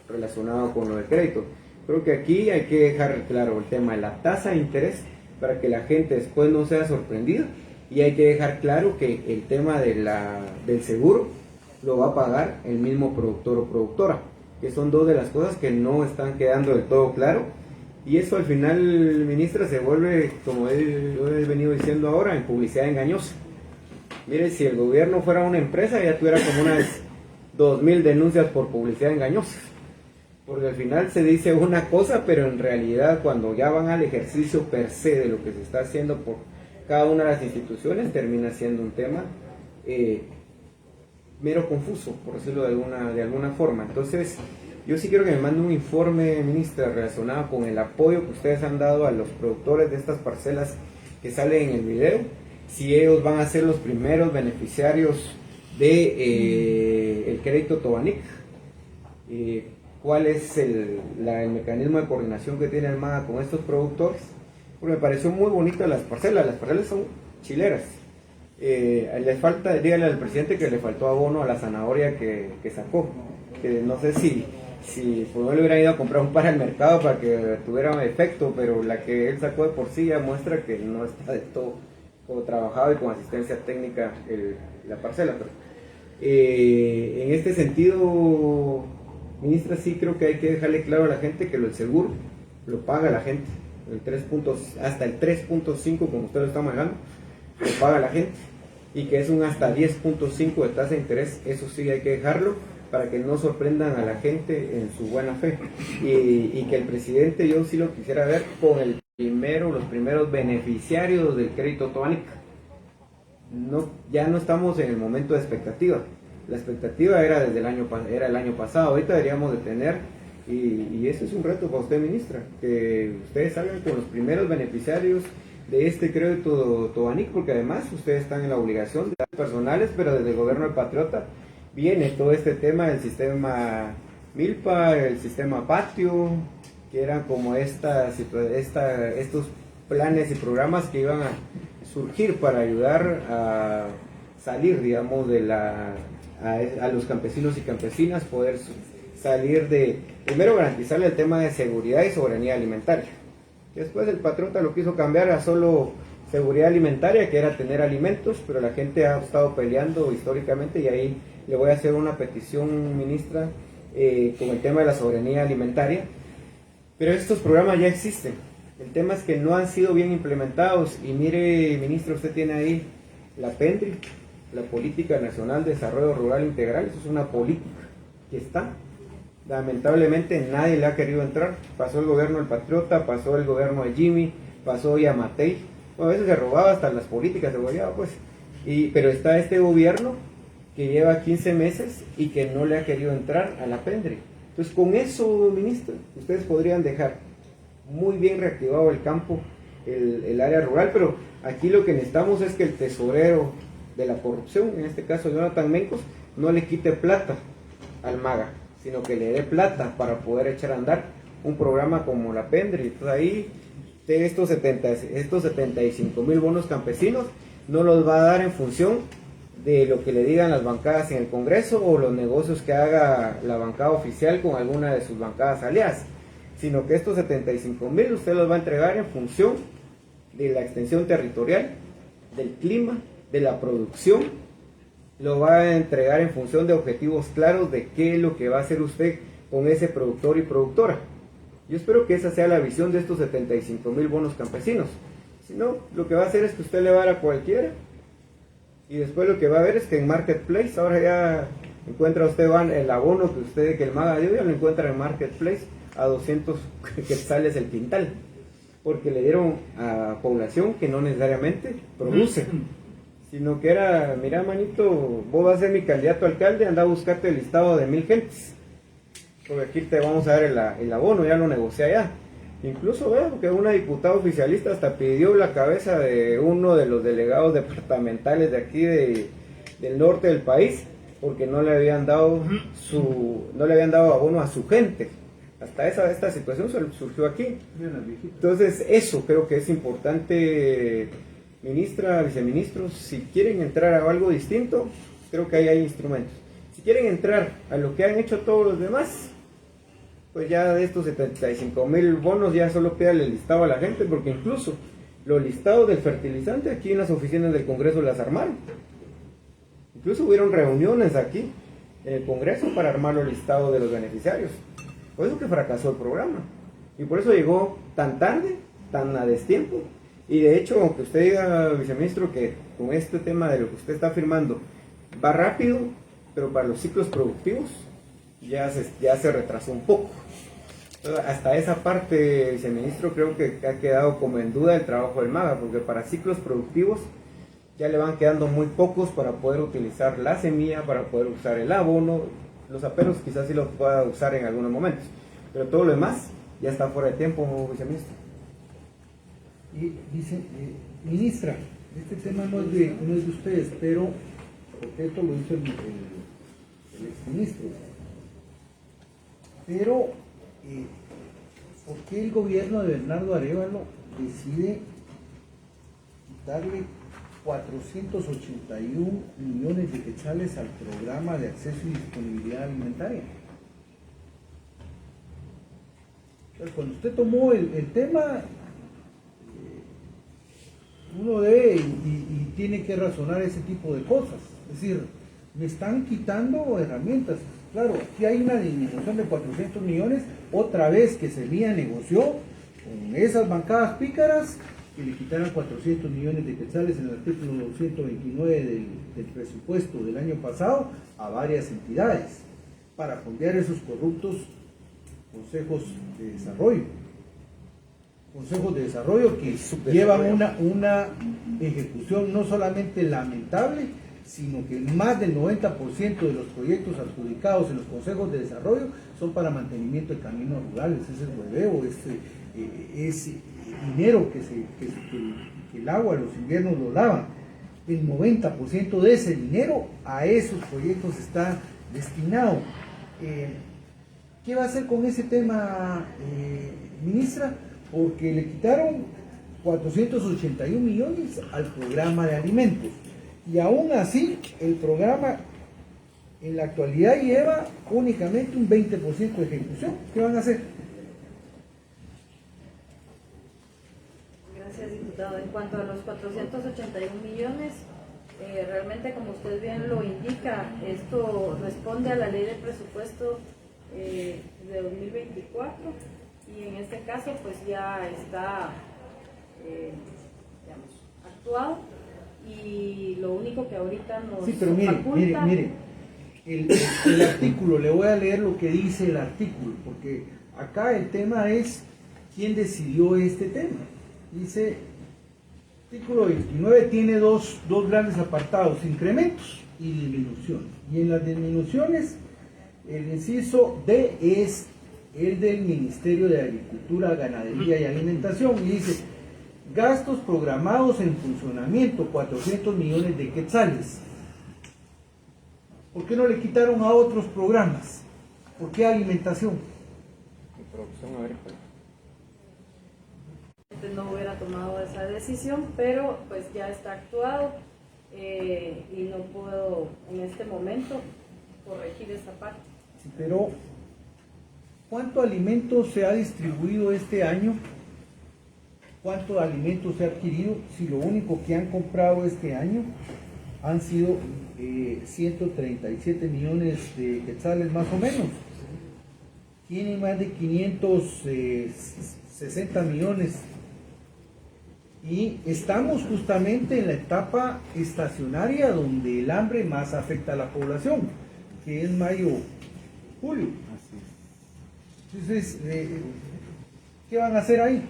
relacionado con lo del crédito. Creo que aquí hay que dejar claro el tema de la tasa de interés para que la gente después no sea sorprendida, y hay que dejar claro que el tema del seguro lo va a pagar el mismo productor o productora, que son 2 de las cosas que no están quedando del todo claro. Y eso al final, ministra, se vuelve, como yo he venido diciendo ahora, en publicidad engañosa. Mire, si el gobierno fuera una empresa ya tuviera como unas 2.000 denuncias por publicidad engañosa, porque al final se dice una cosa, pero en realidad cuando ya van al ejercicio per se de lo que se está haciendo por cada una de las instituciones, termina siendo un tema mero confuso, por decirlo de alguna forma. Entonces, yo sí quiero que me mande un informe, ministra, relacionado con el apoyo que ustedes han dado a los productores de estas parcelas que salen en el video, si ellos van a ser los primeros beneficiarios de el crédito Tobanic, cuál es el mecanismo de coordinación que tiene el MAGA con estos productores, porque me pareció muy bonita las parcelas son chileras. Le falta, dígale al presidente que le faltó abono a la zanahoria que sacó, que no sé si pues no le hubiera ido a comprar un par al mercado para que tuviera un efecto, pero la que él sacó de por sí ya muestra que no está de todo como trabajado y con asistencia técnica la parcela. Pero, en este sentido, ministra, sí creo que hay que dejarle claro a la gente que el seguro lo paga la gente, hasta el 3.5 como usted lo está manejando, lo paga la gente, y que es un hasta 10.5 de tasa de interés, eso sí hay que dejarlo para que no sorprendan a la gente en su buena fe, y que el presidente, yo sí lo quisiera ver con los primeros beneficiarios del crédito Tobanic. Ya no estamos en el momento de expectativa. La expectativa era el año pasado. Ahorita deberíamos de tener, y eso es un reto para usted, ministra, que ustedes salgan con los primeros beneficiarios de este crédito Tobanic, porque además ustedes están en la obligación de dar personales, pero desde el gobierno del Patriota viene todo este tema del sistema Milpa, el sistema Patio, que eran como estos planes y programas que iban a surgir para ayudar a salir, digamos, a los campesinos y campesinas, poder salir primero garantizarle el tema de seguridad y soberanía alimentaria. Después el Patriota lo quiso cambiar a solo seguridad alimentaria, que era tener alimentos, pero la gente ha estado peleando históricamente y ahí le voy a hacer una petición, ministra, con el tema de la soberanía alimentaria. Pero estos programas ya existen. El tema es que no han sido bien implementados y mire, ministro, usted tiene ahí la PENDRI, la Política Nacional de Desarrollo Rural Integral. Eso es una política que está. Lamentablemente nadie le ha querido entrar. Pasó el gobierno del Patriota, pasó el gobierno de Jimmy, pasó Yamatei. Bueno, a veces se robaba hasta las políticas, se volvía, pues. Pero está este gobierno que lleva 15 meses y que no le ha querido entrar a la PENDRI. Entonces, con eso, ministro, ustedes podrían dejar muy bien reactivado el campo, el área rural, pero aquí lo que necesitamos es que el tesorero de la corrupción, en este caso Jonathan Mencos, no le quite plata al MAGA, sino que le dé plata para poder echar a andar un programa como la PENDRI. Entonces ahí, de estos 75,000 bonos campesinos, no los va a dar en función de lo que le digan las bancadas en el Congreso o los negocios que haga la bancada oficial con alguna de sus bancadas aliadas, sino que estos 75,000 usted los va a entregar en función de la extensión territorial, del clima, de la producción, lo va a entregar en función de objetivos claros de qué es lo que va a hacer usted con ese productor y productora. Yo espero que esa sea la visión de estos 75,000 bonos campesinos. Si no, lo que va a hacer es que usted le va a dar a cualquiera y después lo que va a ver es que en Marketplace, ahora ya encuentra usted el abono que el MAGA dio, ya lo encuentra en Marketplace a 200 quetzales el quintal, porque le dieron a población que no necesariamente produce, sino que era, mira manito, vos vas a ser mi candidato a alcalde, anda a buscarte el listado de 1,000 gentes, porque aquí te vamos a dar el abono, ya lo negocié allá. Incluso veo que una diputada oficialista hasta pidió la cabeza de uno de los delegados departamentales de aquí del norte del país, porque no le habían dado abono a su gente. Hasta esta situación surgió aquí. Entonces eso creo que es importante, ministra, viceministros, si quieren entrar a algo distinto, creo que ahí hay instrumentos. Si quieren entrar a lo que han hecho todos los demás, pues ya de estos 75,000 bonos ya solo pídale el listado a la gente, porque incluso los listados del fertilizante aquí en las oficinas del Congreso las armaron. Incluso hubieron reuniones aquí en el Congreso para armar los listados de los beneficiarios. Por eso que fracasó el programa. Y por eso llegó tan tarde, tan a destiempo. Y de hecho, aunque usted diga, viceministro, que con este tema de lo que usted está firmando va rápido, pero para los ciclos productivos ya se retrasó un poco. Entonces, hasta esa parte, viceministro, creo que ha quedado como en duda el trabajo del MAGA, porque para ciclos productivos ya le van quedando muy pocos para poder utilizar la semilla, para poder usar el abono. Los aperos quizás sí los pueda usar en algunos momentos, pero todo lo demás ya está fuera de tiempo, viceministro. Y dice, ministra, este tema no es de ustedes, pero porque esto lo hizo el exministro. Pero, ¿por qué el gobierno de Bernardo Arévalo decide darle 481 millones de quetzales al programa de acceso y disponibilidad alimentaria? Entonces, cuando usted tomó el tema, uno debe y tiene que razonar ese tipo de cosas. Es decir, me están quitando herramientas. Claro, aquí hay una disminución de 400 millones, otra vez que Semilla negoció con esas bancadas pícaras que le quitaran 400 millones de quetzales en el artículo 229 del presupuesto del año pasado a varias entidades para fondear esos corruptos consejos de desarrollo. Consejos de desarrollo que llevan una ejecución no solamente lamentable, sino que más del 90% de los proyectos adjudicados en los consejos de desarrollo son para mantenimiento de caminos rurales. Ese hueveo, ese dinero que el agua, los inviernos lo lavan. El 90% de ese dinero a esos proyectos está destinado. ¿Qué va a hacer con ese tema, ministra? Porque le quitaron 481 millones al programa de alimentos. Y aún así, el programa en la actualidad lleva únicamente un 20% de ejecución. ¿Qué van a hacer? Gracias, diputado. diputado. En cuanto a los 481 millones, realmente como usted bien lo indica, esto responde a la ley de presupuesto de 2024 y en este caso pues ya está digamos, actuado y lo único que ahorita nos Sí, pero mire, el artículo, le voy a leer lo que dice el artículo, porque acá el tema es quién decidió este tema. Dice, artículo 29 tiene dos grandes apartados, incrementos y disminuciones. Y en las disminuciones, el inciso D es el del Ministerio de Agricultura, Ganadería y Alimentación, y dice, gastos programados en funcionamiento, 400 millones de quetzales. ¿Por qué no le quitaron a otros programas? ¿Por qué alimentación? No hubiera tomado esa decisión, pero pues ya está actuado y no puedo en este momento corregir esa parte. Sí, pero ¿cuánto alimento se ha distribuido este año? ¿Cuánto alimento se ha adquirido? Si lo único que han comprado este año han sido 137 millones de quetzales más o menos. Tienen más de 560 millones. Y estamos justamente en la etapa estacionaria donde el hambre más afecta a la población, que es mayo, julio. Entonces, ¿qué van a hacer ahí?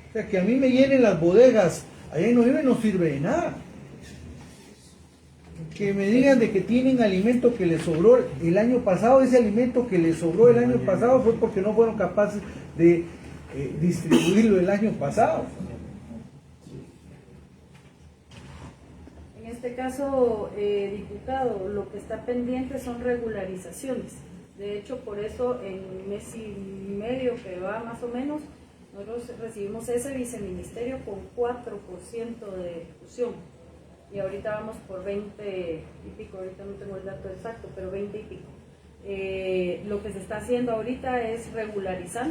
O sea, que a mí me llenen las bodegas allá en noviembre no sirve de nada. Que me digan de que tienen alimento que les sobró el año pasado, ese alimento que les sobró el año pasado fue porque no fueron capaces de distribuirlo el año pasado. En este caso, diputado, lo que está pendiente son regularizaciones. De hecho, por eso en un mes y medio que va más o menos, nosotros recibimos ese viceministerio con 4% de ejecución. Y ahorita vamos por 20 y pico, ahorita no tengo el dato exacto, pero 20 y pico. Lo que se está haciendo ahorita es regularizar.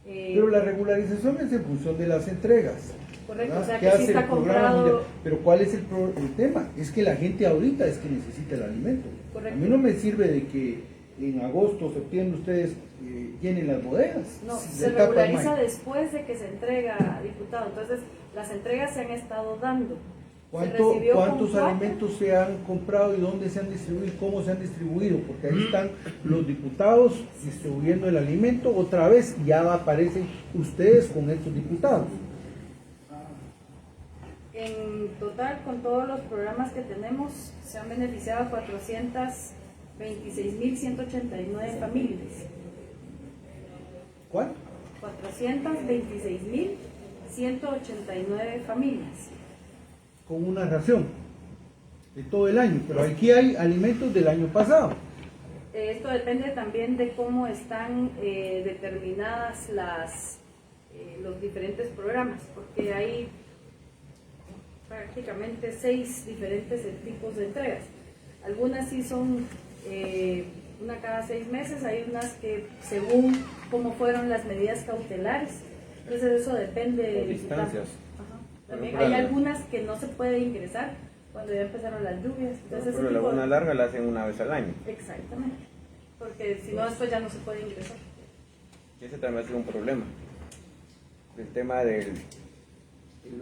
Pero la regularización es en función de las entregas. Correcto, ¿verdad? o sea ¿Qué que sí hace está el programa comprado. mundial? Pero ¿cuál es el tema? Es que la gente ahorita es que necesita el alimento. Correcto. A mí no me sirve de que en agosto, septiembre ustedes llenen las bodegas. No, Si se la etapa regulariza mayo. después de que se entrega, diputado. Entonces, las entregas se han estado dando. ¿Cuántos alimentos se han comprado y dónde se han distribuido, cómo se han distribuido? Porque ahí están los diputados distribuyendo el alimento otra vez y ya aparecen ustedes con estos diputados. En total, con todos los programas que tenemos, se han beneficiado 426.189 familias. ¿Cuánto? 426.189 familias. Con una ración de todo el año, pero aquí hay alimentos del año pasado. Esto depende también de cómo están determinadas los diferentes programas, porque hay prácticamente 6 diferentes tipos de entregas. Algunas sí son una cada 6 meses, hay unas que según cómo fueron las medidas cautelares, entonces eso depende de distancias. También hay algunas que no se puede ingresar cuando ya empezaron las lluvias. Entonces, Pero la Laguna Larga la hacen una vez al año. Exactamente, porque si no después ya no se puede ingresar. Ese también ha sido un problema. El tema el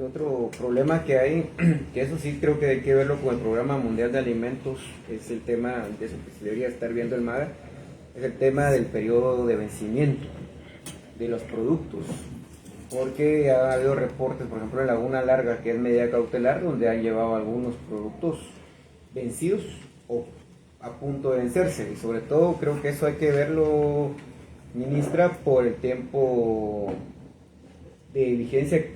otro problema que hay, que eso sí creo que hay que verlo con el Programa Mundial de Alimentos, es el tema de eso que se debería estar viendo el MAGA, es el tema del periodo de vencimiento de los productos. Porque ha habido reportes, por ejemplo en Laguna Larga, que es medida cautelar, donde han llevado algunos productos vencidos o a punto de vencerse. Y sobre todo creo que eso hay que verlo, ministra, por el tiempo de vigencia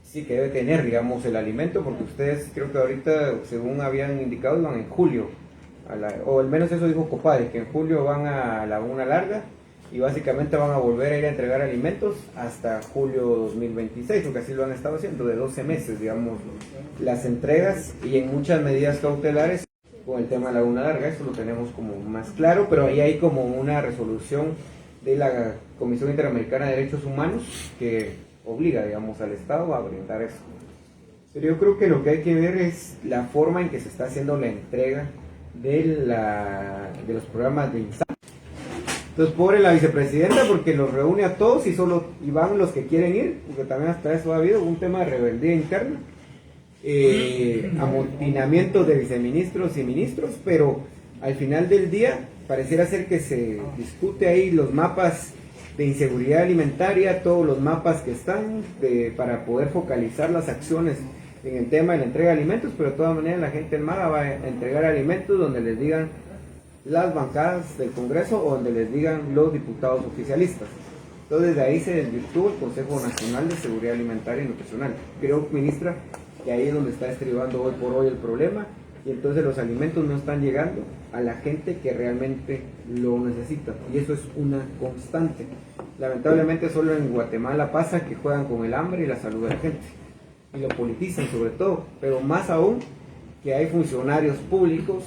sí que debe tener, digamos, el alimento, porque ustedes creo que ahorita, según habían indicado, iban en julio, o al menos eso dijo Copade, que en julio van a Laguna Larga, y básicamente van a volver a ir a entregar alimentos hasta julio 2026, porque así lo han estado haciendo, de 12 meses, digamos, las entregas, y en muchas medidas cautelares con el tema de Laguna Larga, eso lo tenemos como más claro, pero ahí hay como una resolución de la Comisión Interamericana de Derechos Humanos, que obliga, digamos, al Estado a brindar eso. Pero yo creo que lo que hay que ver es la forma en que se está haciendo la entrega de los programas de INSAN. Entonces, pobre la vicepresidenta porque los reúne a todos y van los que quieren ir, porque también hasta eso ha habido un tema de rebeldía interna, amotinamientos de viceministros y ministros, pero al final del día pareciera ser que se discute ahí los mapas de inseguridad alimentaria, todos los mapas que están para poder focalizar las acciones en el tema de la entrega de alimentos, pero de todas maneras la gente en MAGA va a entregar alimentos donde les digan las bancadas del Congreso o donde les digan los diputados oficialistas. Entonces de ahí se desvirtuó el Consejo Nacional de Seguridad Alimentaria y Nutricional. Creo, ministra, que ahí es donde está estribando hoy por hoy el problema, y entonces los alimentos no están llegando a la gente que realmente lo necesita, y eso es una constante. Lamentablemente solo en Guatemala pasa que juegan con el hambre y la salud de la gente, y lo politizan sobre todo, pero más aún que hay funcionarios públicos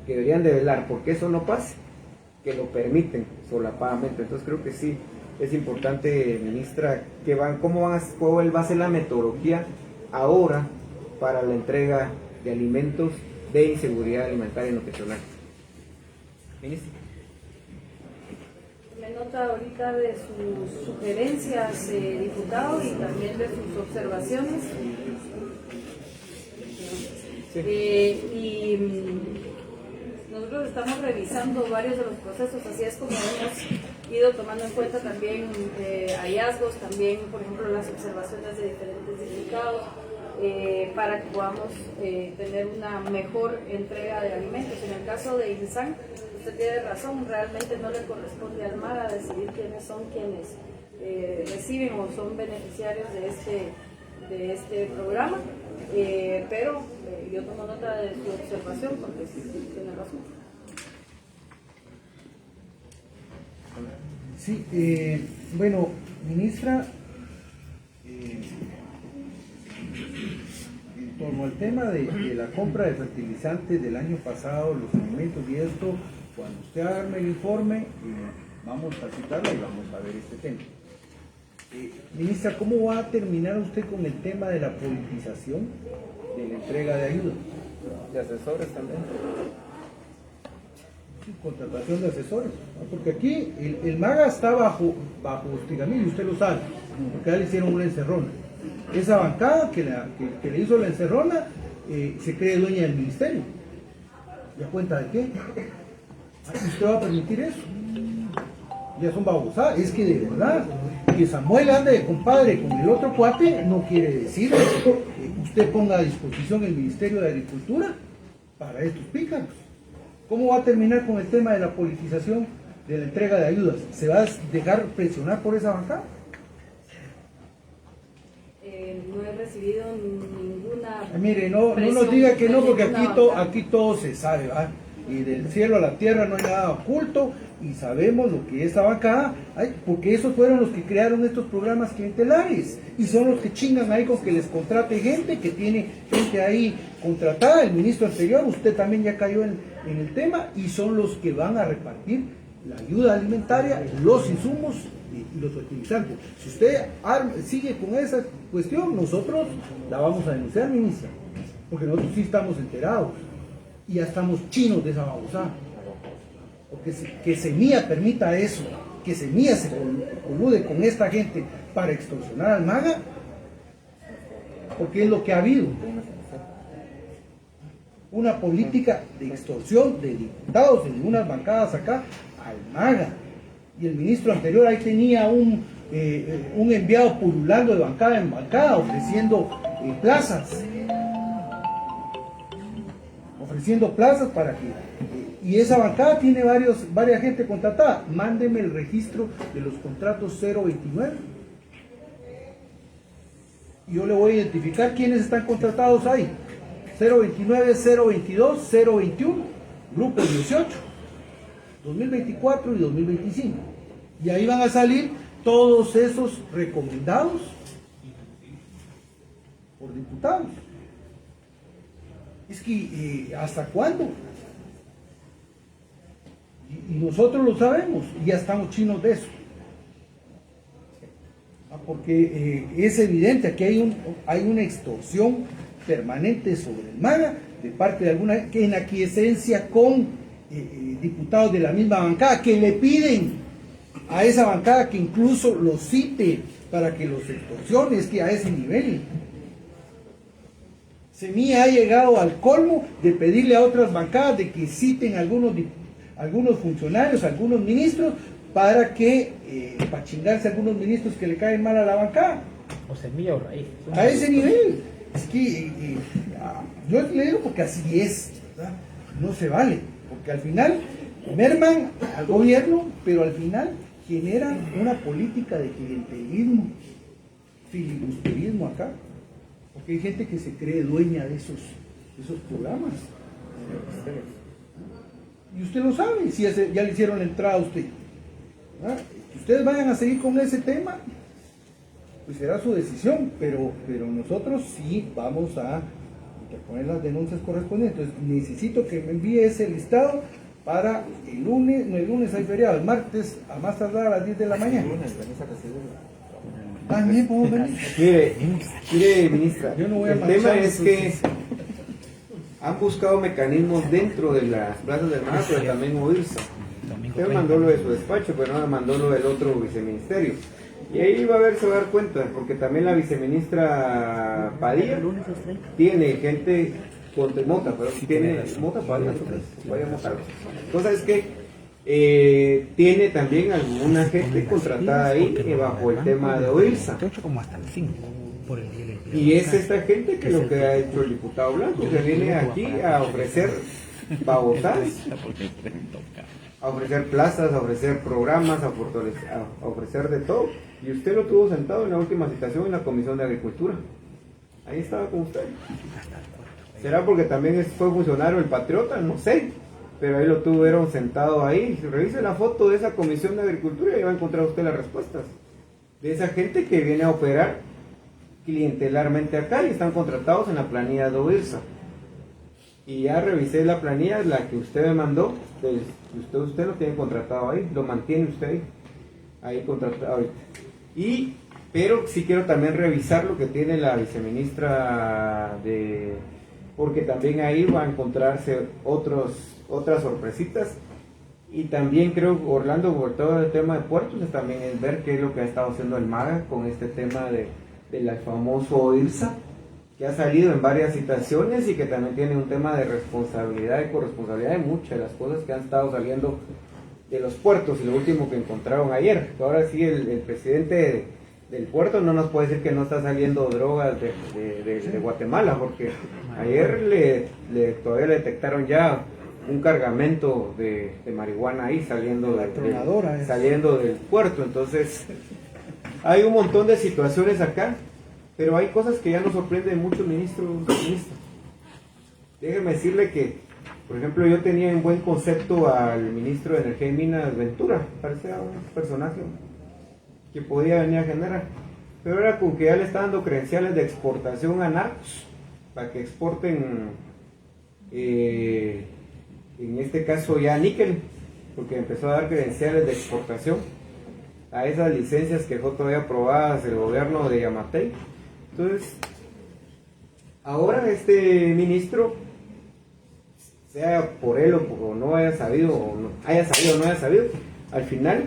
que deberían de velar porque eso no pase, que lo permiten solapadamente. Entonces creo que sí es importante, ministra, cuál va a ser la metodología ahora para la entrega de alimentos de inseguridad alimentaria y nutricional. Ministra. Me nota ahorita de sus sugerencias, diputado, y también de sus observaciones. Nosotros estamos revisando varios de los procesos, así es como hemos ido tomando en cuenta también hallazgos, también, por ejemplo, las observaciones de diferentes diputados, para que podamos tener una mejor entrega de alimentos. En el caso de INSAN, usted tiene razón, realmente no le corresponde al MAGA decidir quiénes son quienes reciben o son beneficiarios de este programa, pero yo tomo nota de su observación porque sí, tiene razón. Sí, bueno, ministra, en torno al tema de la compra de fertilizantes del año pasado, los alimentos y esto, cuando usted arme el informe, vamos a citarla y vamos a ver este tema. Ministra, ¿cómo va a terminar usted con el tema de la politización de la entrega de ayuda? De asesores también. Sí, contratación de asesores, ¿no? Porque aquí el MAGA está bajo hostigamiento, y usted lo sabe, porque ya le hicieron una encerrona. Esa bancada que le hizo la encerrona se cree dueña del ministerio. ¿Ya cuenta de qué? ¿Usted va a permitir eso? Ya son babosadas. Es que de verdad, que Samuel ande de compadre con el otro cuate no quiere decir que usted ponga a disposición el Ministerio de Agricultura para estos pícaros. ¿Cómo va a terminar con el tema de la politización de la entrega de ayudas? ¿Se va a dejar presionar por esa bancada? No he recibido ninguna... Mire, no nos diga que no, porque aquí todo se sabe, ¿va? Y del cielo a la tierra no hay nada oculto, y sabemos lo que es esa bancada, porque esos fueron los que crearon estos programas clientelares, y son los que chingan ahí con que les contrate gente, que tiene gente ahí contratada. El ministro anterior, usted también ya cayó en el tema, y son los que van a repartir la ayuda alimentaria, los insumos y los fertilizantes. Si usted sigue con esa cuestión, nosotros la vamos a denunciar, ministra, porque nosotros sí estamos enterados y ya estamos chinos de esa babosada. Porque que Semilla permita eso, que Semilla se colude con esta gente para extorsionar al MAGA, porque es lo que ha habido, una política de extorsión de diputados en unas bancadas acá al MAGA. Y el ministro anterior ahí tenía un enviado pululando de bancada en bancada, ofreciendo plazas para que... y esa bancada tiene varias gente contratada. Mándeme el registro de los contratos 029. Y yo le voy a identificar quiénes están contratados ahí. 029, 022, 021, grupo 18. 2024 y 2025. Y ahí van a salir todos esos recomendados por diputados. Es que, ¿hasta cuándo? Y nosotros lo sabemos, y ya estamos chinos de eso. Porque porque es evidente que hay una extorsión permanente sobre el MAGA de parte de alguna, que en aquiescencia con diputados de la misma bancada, que le piden a esa bancada que incluso los cite para que los extorsione, es que a ese nivel. Semilla ha llegado al colmo de pedirle a otras bancadas de que citen algunos funcionarios, algunos ministros, para que, para chingarse a algunos ministros que le caen mal a la bancada. O semilla o raíz. A ese nivel. Es que yo le digo porque así es, ¿verdad? No se vale, porque al final merman al gobierno, pero al final generan una política de clientelismo, filibusterismo acá, porque hay gente que se cree dueña de esos programas. Y usted lo sabe, si ya le hicieron la entrada a usted. ¿Verdad? Ustedes vayan a seguir con ese tema, pues será su decisión, pero nosotros sí vamos a poner las denuncias correspondientes. Entonces necesito que me envíe ese listado para el lunes, no, el lunes hay feriado, el martes a más tardar a las 10 de la mañana. También podemos venir. Mire, ministra, Yo no voy a el tema es que han buscado mecanismos dentro de las plazas del MAGA, pero también oírse. Usted mandó lo de su despacho, pero no mandó lo del otro viceministerio. Y ahí va a dar cuenta, porque también la viceministra Padilla tiene gente con Mota, pero tiene Mota Padilla, vaya Mota. Cosa es que tiene también alguna gente contratada ahí bajo el tema de OIRSA. Y es esta gente que lo que ha hecho el diputado Blanco, que viene aquí a ofrecer babosadas, a ofrecer plazas, a ofrecer programas, a ofrecer de todo. Y usted lo tuvo sentado en la última citación en la Comisión de Agricultura. Ahí estaba con usted. ¿Será porque también fue funcionario el Patriota? No sé. Pero ahí lo tuvieron sentado ahí. Revise la foto de esa Comisión de Agricultura y va a encontrar usted las respuestas. De esa gente que viene a operar clientelarmente acá y están contratados en la planilla de OIRSA. Y ya revisé la planilla, la que usted me mandó. Usted lo tiene contratado ahí, lo mantiene usted ahí contratado ahorita. Pero sí quiero también revisar lo que tiene la viceministra porque también ahí va a encontrarse otras sorpresitas. Y también creo, Orlando, por todo el tema de puertos, también es ver qué es lo que ha estado haciendo el MAGA con este tema del famoso OIRSA, que ha salido en varias citaciones y que también tiene un tema de responsabilidad y corresponsabilidad de muchas de las cosas que han estado saliendo de los puertos. Y lo último que encontraron ayer, ahora sí el presidente del puerto no nos puede decir que no está saliendo drogas de Guatemala, porque ayer todavía le detectaron ya un cargamento de marihuana ahí saliendo del puerto. Entonces hay un montón de situaciones acá, pero hay cosas que ya nos sorprenden mucho, ministro. Déjeme decirle que, por ejemplo, yo tenía en buen concepto al ministro de Energía y Minas, Ventura, parecía un personaje que podía venir a generar, pero era con que ya le está dando credenciales de exportación a narcos para que exporten, en este caso ya níquel, porque empezó a dar credenciales de exportación a esas licencias que dejó todavía aprobadas el gobierno de Yamatei. Entonces, ahora este ministro, sea por él o no haya sabido, o no haya sabido, al final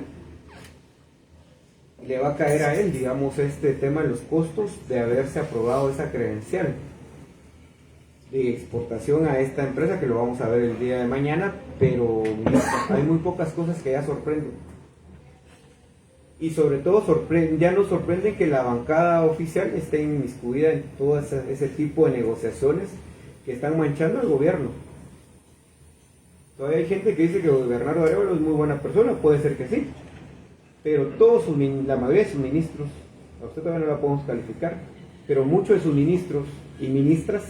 le va a caer a él, digamos, este tema de los costos de haberse aprobado esa credencial de exportación a esta empresa, que lo vamos a ver el día de mañana, pero hay muy pocas cosas que ya sorprenden. Y sobre todo ya nos sorprende que la bancada oficial esté inmiscuida en todo ese tipo de negociaciones que están manchando al gobierno. Todavía hay gente que dice que Bernardo Arévalo es muy buena persona, puede ser que sí, pero la mayoría de sus ministros, a usted todavía no la podemos calificar, pero muchos de sus ministros y ministras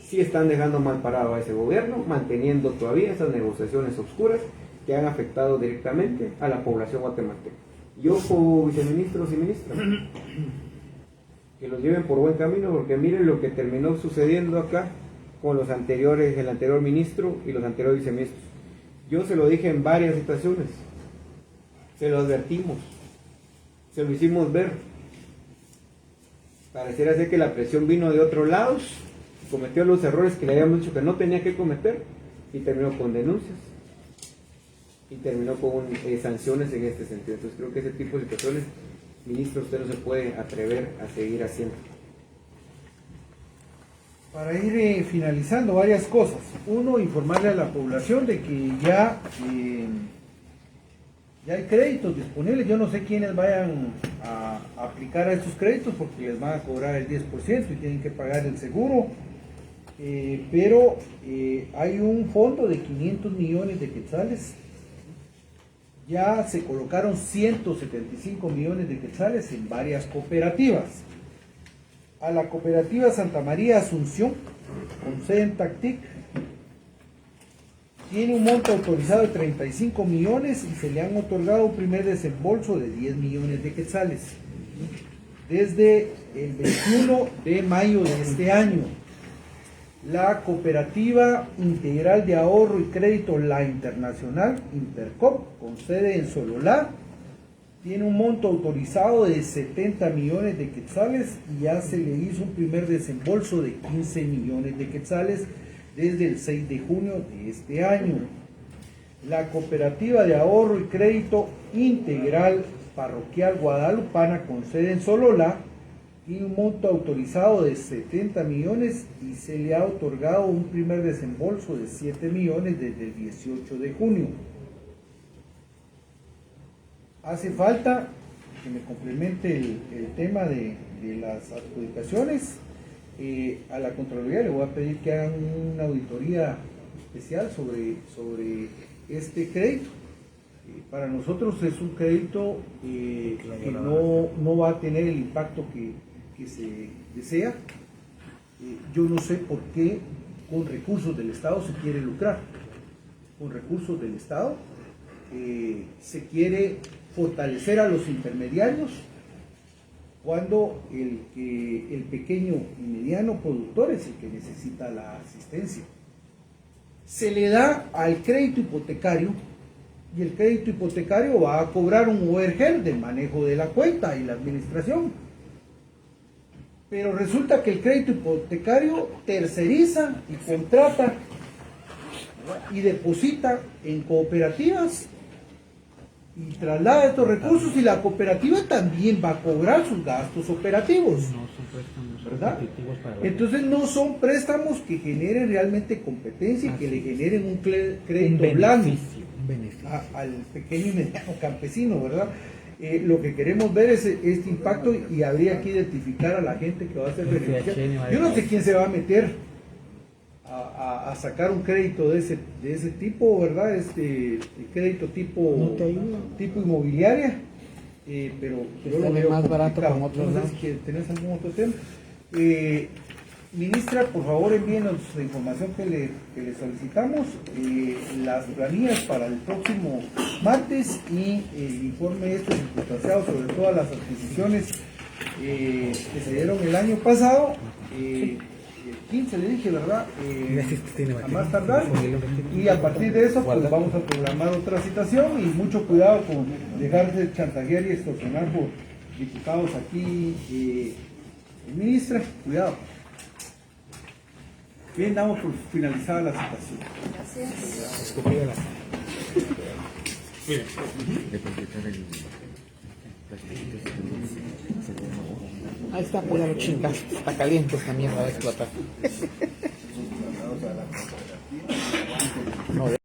sí están dejando mal parado a ese gobierno, manteniendo todavía esas negociaciones oscuras que han afectado directamente a la población guatemalteca. Y ojo, viceministros y ministras, que los lleven por buen camino, porque miren lo que terminó sucediendo acá con los anteriores, el anterior ministro y los anteriores viceministros. Yo se lo dije en varias situaciones, se lo advertimos, se lo hicimos ver, Pareciera ser que la presión vino de otros lados, cometió los errores que le habíamos dicho que no tenía que cometer y terminó con denuncias y terminó con sanciones en este sentido. Entonces creo que ese tipo de situaciones, ministro, usted no se puede atrever a seguir haciendo. Para ir finalizando varias cosas. Uno, informarle a la población de que ya hay créditos disponibles. Yo no sé quiénes vayan a aplicar a estos créditos porque les van a cobrar el 10% y tienen que pagar el seguro. Pero hay un fondo de 500 millones de quetzales. Ya se colocaron 175 millones de quetzales en varias cooperativas. A la cooperativa Santa María Asunción, con sede en Tactic, tiene un monto autorizado de 35 millones y se le han otorgado un primer desembolso de 10 millones de quetzales desde el 21 de mayo de este año. La cooperativa integral de ahorro y crédito La Internacional, Intercop, con sede en Sololá, tiene un monto autorizado de 70 millones de quetzales y ya se le hizo un primer desembolso de 15 millones de quetzales desde el 6 de junio de este año. La cooperativa de ahorro y crédito integral parroquial guadalupana con sede en Sololá tiene un monto autorizado de 70 millones y se le ha otorgado un primer desembolso de 7 millones desde el 18 de junio. Hace falta que me complemente el tema de las adjudicaciones. A la Contraloría le voy a pedir que hagan una auditoría especial sobre este crédito. Para nosotros es un crédito que no va a tener el impacto que se desea. Yo no sé por qué con recursos del Estado se quiere lucrar. Con recursos del Estado se quiere fortalecer a los intermediarios cuando el pequeño y mediano productor es el que necesita la asistencia. Se le da al crédito hipotecario y el crédito hipotecario va a cobrar un overhead del manejo de la cuenta y la administración. Pero resulta que el crédito hipotecario terceriza y contrata y deposita en cooperativas y traslada estos recursos y la cooperativa también va a cobrar sus gastos operativos. ¿Verdad? Entonces no son préstamos que generen realmente competencia y que le generen un crédito blando al pequeño y mediano campesino, ¿verdad? Lo que queremos ver es este impacto y habría que identificar a la gente que va a ser beneficiaria. Yo no sé quién se va a meter a sacar un crédito de ese tipo, ¿verdad? Crédito tipo inmobiliaria, pero lo veo más barato con otros. No sé si tenés algún otro tema. Ministra, por favor envíenos la información que le solicitamos, las planillas para el próximo martes y el informe circunstanciado sobre todas las adquisiciones que se dieron el año pasado. El 15 le dije, ¿verdad? A más tardar, y a partir de eso pues vamos a programar otra citación y mucho cuidado con dejarse chantajear y extorsionar por diputados aquí. Ministra, cuidado. Bien, damos por finalizada la citación. Gracias. Ahí está, pues ya lo chingaste. Está caliente esta mierda, va a explotar.